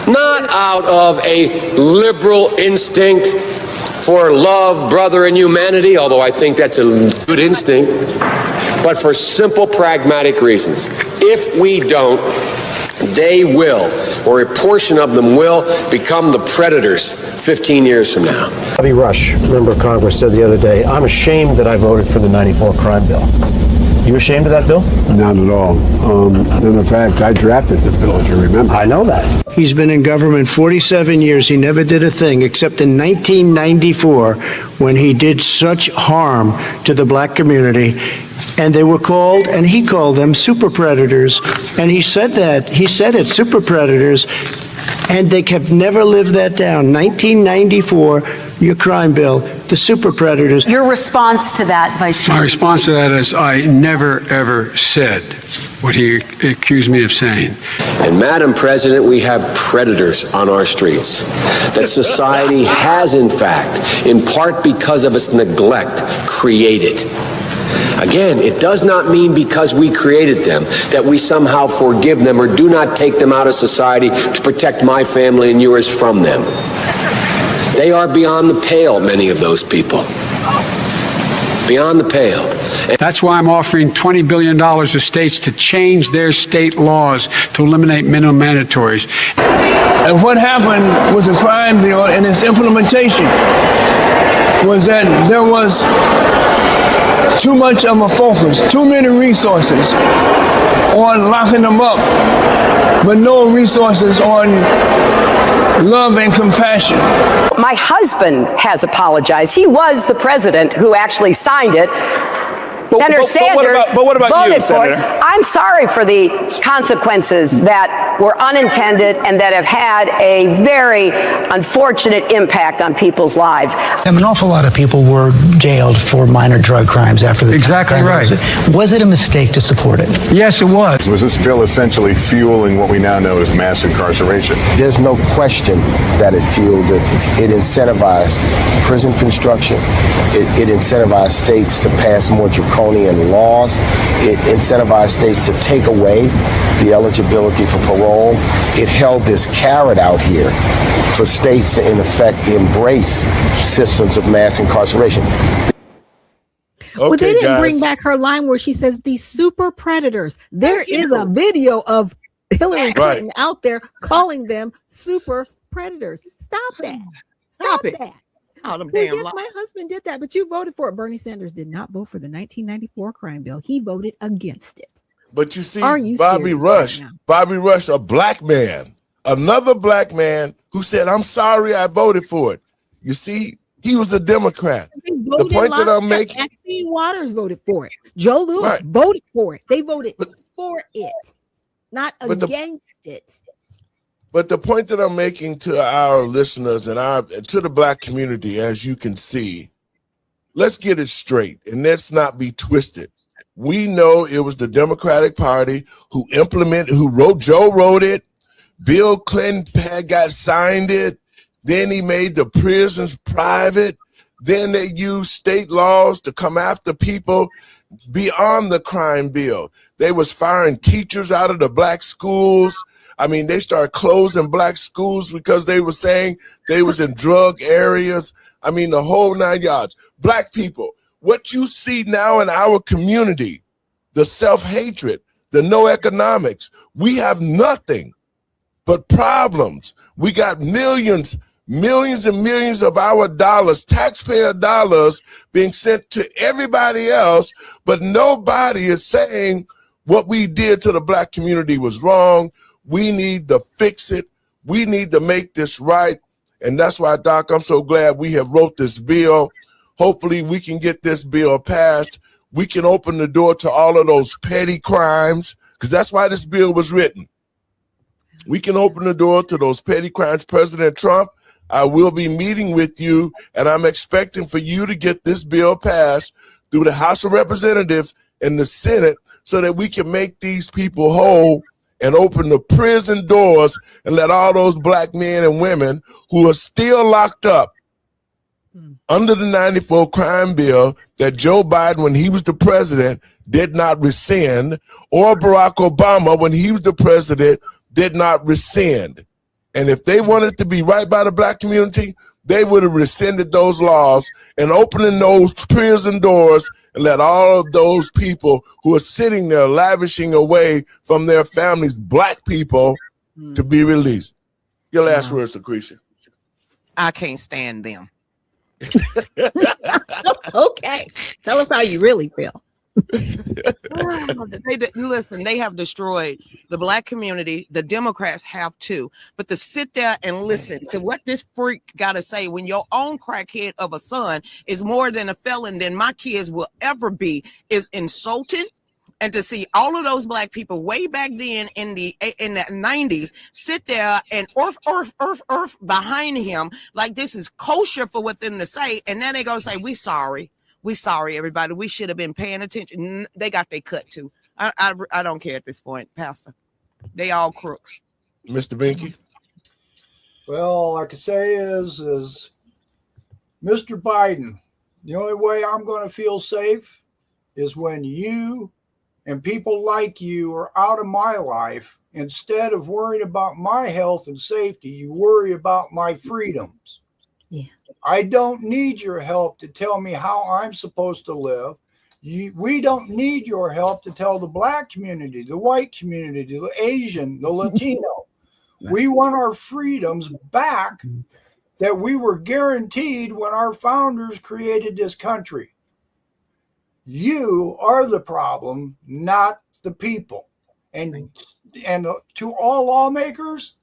not out of a liberal instinct for love, brother, and humanity, although I think that's a good instinct, but for simple, pragmatic reasons. If we don't, They will, or a portion of them will, become the predators 15 years from now. Bobby Rush, member of Congress, said the other day, "I'm ashamed that I voted for the '94 crime bill." You ashamed of that bill? Not at all. And in fact, I drafted the bill, as you remember. I know that. He's been in government 47 years. He never did a thing except in 1994 when he did such harm to the black community. And they were called, and he called them super predators. And he said that. He said it, super predators. And they have never lived that down. 1994, your crime bill, the super predators. Your response to that, Vice President? My response to that is I never, ever said what he accused me of saying. And Madam President, we have predators on our streets that society has, in fact, in part because of its neglect, created. Again, it does not mean because we created them that we somehow forgive them or do not take them out of society to protect my family and yours from them. They are beyond the pale, many of those people. Beyond the pale. That's why I'm offering $20 billion to states to change their state laws to eliminate minimum mandatories. And what happened with the crime bill and its implementation was that there was too much of a focus, too many resources on locking them up, but no resources on love and compassion. My husband has apologized. He was the president who actually signed it. Senator Sanders what about voted you, for it. Senator? I'm sorry for the consequences that were unintended and that have had a very unfortunate impact on people's lives. An awful lot of people were jailed for minor drug crimes after the Exactly right. Was it a mistake to support it? Yes, it was. Was this bill essentially fueling what we now know as mass incarceration? There's no question that it fueled it. It incentivized prison construction. It incentivized states to pass more draconian laws. It incentivized states to take away the eligibility for parole. It held this carrot out here for states to, in effect, embrace systems of mass incarceration. Well, they Okay, didn't guys. bring back her line where she says these super predators. There is a video of Hillary Clinton out there calling them super predators. Stop that. Stop it. that. All them Well, damn yes, lies. my husband did that, but you voted for it. Bernie Sanders did not vote for the 1994 crime bill. He voted against it. But you see, Are you Bobby serious Rush, right now? Bobby Rush, a black man, another black man who said, "I'm sorry, I voted for it." You see, he was a Democrat. They The voted point that I'm lockstep. making, Maxine Waters voted for it. Joe Lewis Right. voted for it. They voted for it, not But the- against it. but the point that I'm making to our listeners and to the black community, as you can see, let's get it straight and let's not be twisted. We know it was the Democratic Party who Joe wrote it. Bill Clinton got signed it. Then he made the prisons private. Then they used state laws to come after people beyond the crime bill. They was firing teachers out of the black schools. I mean, they started closing black schools because they were saying they was in drug areas. I mean, the whole 9 yards. Black people, what you see now in our community, the self-hatred, the no economics, we have nothing but problems. We got millions and millions of our dollars, taxpayer dollars, being sent to everybody else, but nobody is saying what we did to the black community was wrong. We need to fix it. We need to make this right. And that's why, Doc, I'm so glad we have wrote this bill. Hopefully we can get this bill passed. We can open the door to all of those petty crimes, because that's why this bill was written. We can open the door to those petty crimes. President Trump, I will be meeting with you, and I'm expecting for you to get this bill passed through the House of Representatives and the Senate so that we can make these people whole and open the prison doors and let all those black men and women who are still locked up under the 94 crime bill that Joe Biden, when he was the president, did not rescind, or Barack Obama, when he was the president, did not rescind. And if they wanted to be right by the black community, they would have rescinded those laws and opening those prison doors and let all of those people who are sitting there lavishing away from their families, black people, to be released. Your last words, Lucretia. I can't stand them. Okay. Tell us how you really feel. Listen, they have destroyed the black community. The Democrats have too. But to sit there and listen to what this freak got to say when your own crackhead of a son is more than a felon than my kids will ever be is insulting. And to see all of those black people way back then in the 90s sit there and earth behind him like this is kosher for what them to say, and then they gonna say we sorry, everybody, we should have been paying attention. They got their cut too. I don't care at this point, Pastor. They all crooks. Mr. Binky. Well, all I can say is Mr. Biden, the only way I'm going to feel safe is when you and people like you are out of my life. Instead of worrying about my health and safety, you worry about my freedoms. Yeah. I don't need your help to tell me how I'm supposed to live. We don't need your help to tell the black community, the white community, the Asian, the Latino. We want our freedoms back that we were guaranteed when our founders created this country. You are the problem, not the people. And to all lawmakers,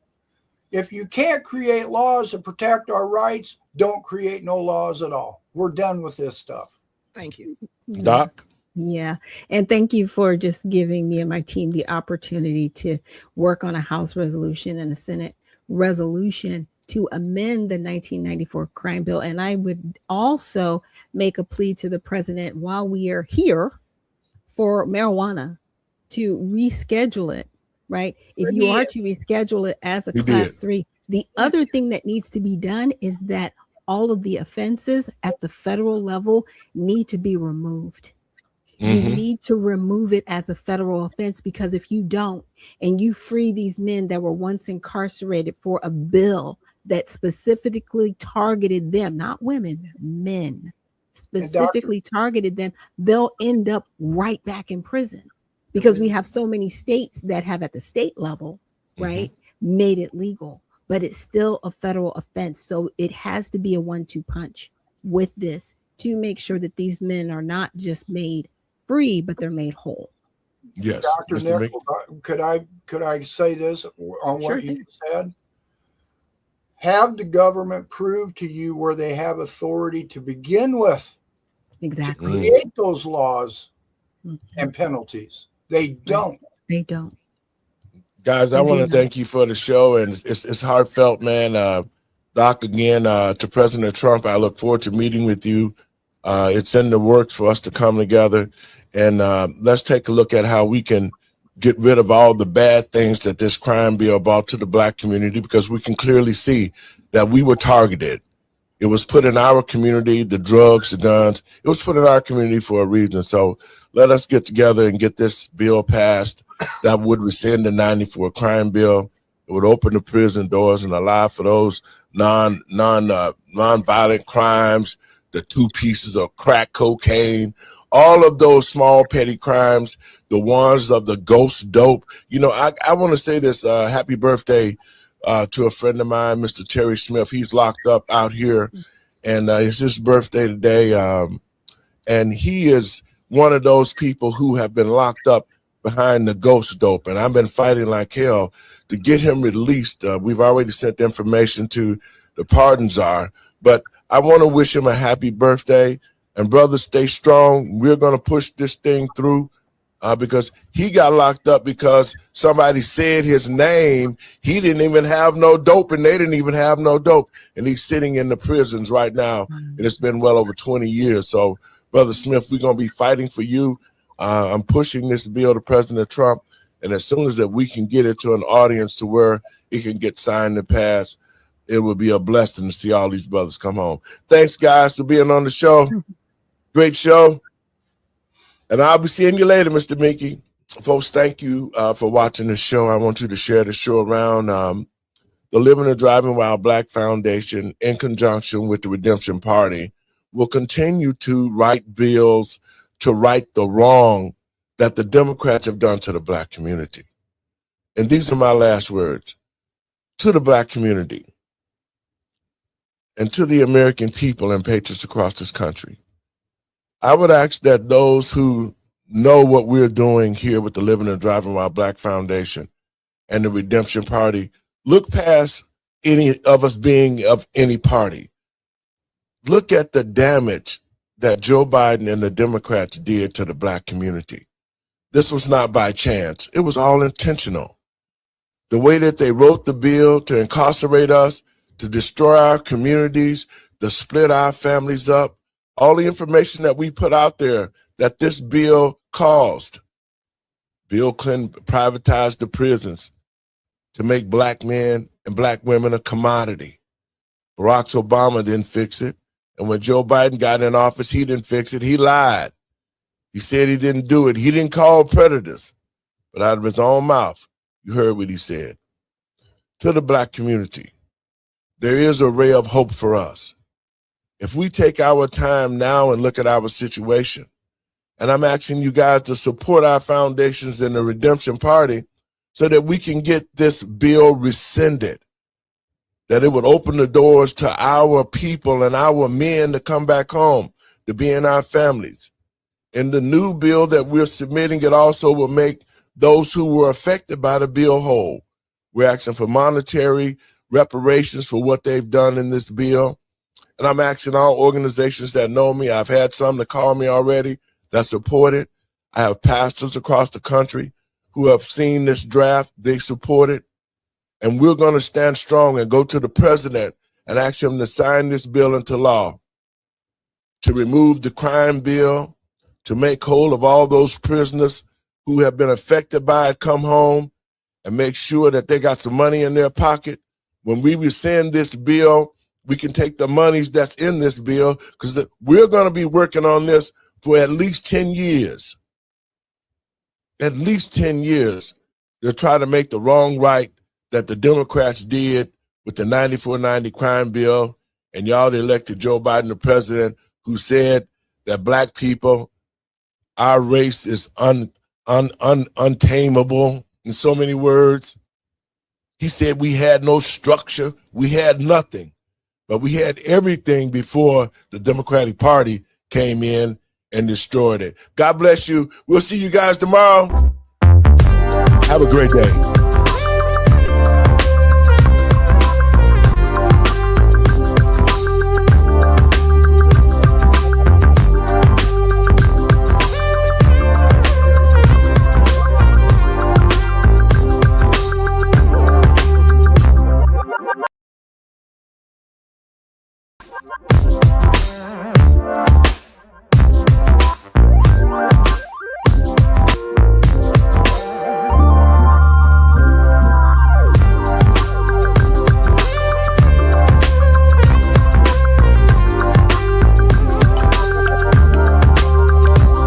if you can't create laws to protect our rights, don't create no laws at all. We're done with this stuff. Thank you. Doc? Yeah. And thank you for just giving me and my team the opportunity to work on a House resolution and a Senate resolution to amend the 1994 crime bill. And I would also make a plea to the president while we are here for marijuana to reschedule it, right? If you are to reschedule it as a class 3, the other thing that needs to be done is that all of the offenses at the federal level need to be removed. You need to remove it as a federal offense, because if you don't, and you free these men that were once incarcerated for a bill that specifically targeted them, not women, men, specifically targeted them, they'll end up right back in prison, because we have so many states that have at the state level, right, made it legal, but it's still a federal offense. So it has to be a 1-2 punch with this to make sure that these men are not just made free, but they're made whole. Yes. Dr. Nichols, could I say this on what you said? Have the government prove to you where they have authority to begin with. Exactly. To create those laws and penalties. They don't. They don't. Guys, I want to thank you for the show, and it's heartfelt, man. Doc, again, to President Trump, I look forward to meeting with you. It's in the works for us to come together, and let's take a look at how we can get rid of all the bad things that this crime bill brought to the black community, because we can clearly see that we were targeted. It was put in our community, the drugs, the guns, it was put in our community for a reason. So let us get together and get this bill passed that would rescind the 94 crime bill. It would open the prison doors and allow for those non-violent crimes, the 2 pieces of crack cocaine, all of those small petty crimes, the ones of the ghost dope. You know, I want to say this, happy birthday to a friend of mine, Mr. Terry Smith. He's locked up out here, and it's his birthday today. And he is one of those people who have been locked up behind the ghost dope. And I've been fighting like hell to get him released. We've already sent information to the pardon czar, but I want to wish him a happy birthday. And brother, stay strong. We're going to push this thing through because he got locked up because somebody said his name. He didn't even have no dope, and they didn't even have no dope. And he's sitting in the prisons right now. And it's been well over 20 years. So, Brother Smith, we're going to be fighting for you. I'm pushing this bill to President Trump. And as soon as that we can get it to an audience to where it can get signed and passed, it will be a blessing to see all these brothers come home. Thanks, guys, for being on the show. Great show. And I'll be seeing you later, Mr. Mickey. Folks, thank you for watching the show. I want you to share the show around. the Living and Driving While Black Foundation, in conjunction with the Redemption Party, will continue to write bills to right the wrong that the Democrats have done to the Black community. And these are my last words. To the Black community and to the American people and patriots across this country, I would ask that those who know what we're doing here with the Living and Driving While Black Foundation and the Redemption Party look past any of us being of any party. Look at the damage that Joe Biden and the Democrats did to the Black community. This was not by chance. It was all intentional. The way that they wrote the bill to incarcerate us, to destroy our communities, to split our families up, all the information that we put out there that this bill caused. Bill Clinton privatized the prisons to make Black men and Black women a commodity. Barack Obama didn't fix it. And when Joe Biden got in office, he didn't fix it. He lied. He said he didn't do it. He didn't call predators. But out of his own mouth, you heard what he said. To the Black community, there is a ray of hope for us. If we take our time now and look at our situation, and I'm asking you guys to support our foundations in the Redemption Party so that we can get this bill rescinded, that it would open the doors to our people and our men to come back home, to be in our families. And the new bill that we're submitting, it also will make those who were affected by the bill whole. We're asking for monetary reparations for what they've done in this bill. And I'm asking all organizations that know me, I've had some that call me already that support it. I have pastors across the country who have seen this draft, they support it. And we're going to stand strong and go to the president and ask him to sign this bill into law, to remove the crime bill, to make whole of all those prisoners who have been affected by it come home, and make sure that they got some money in their pocket. When we rescind this bill, we can take the monies that's in this bill, because we're going to be working on this for at least 10 years. At least 10 years to try to make the wrong right that the Democrats did with the 94-90 crime bill, and y'all elected Joe Biden the president, who said that Black people, our race is untamable, in so many words. He said we had no structure, we had nothing, but we had everything before the Democratic Party came in and destroyed it. God bless you. We'll see you guys tomorrow. Have a great day.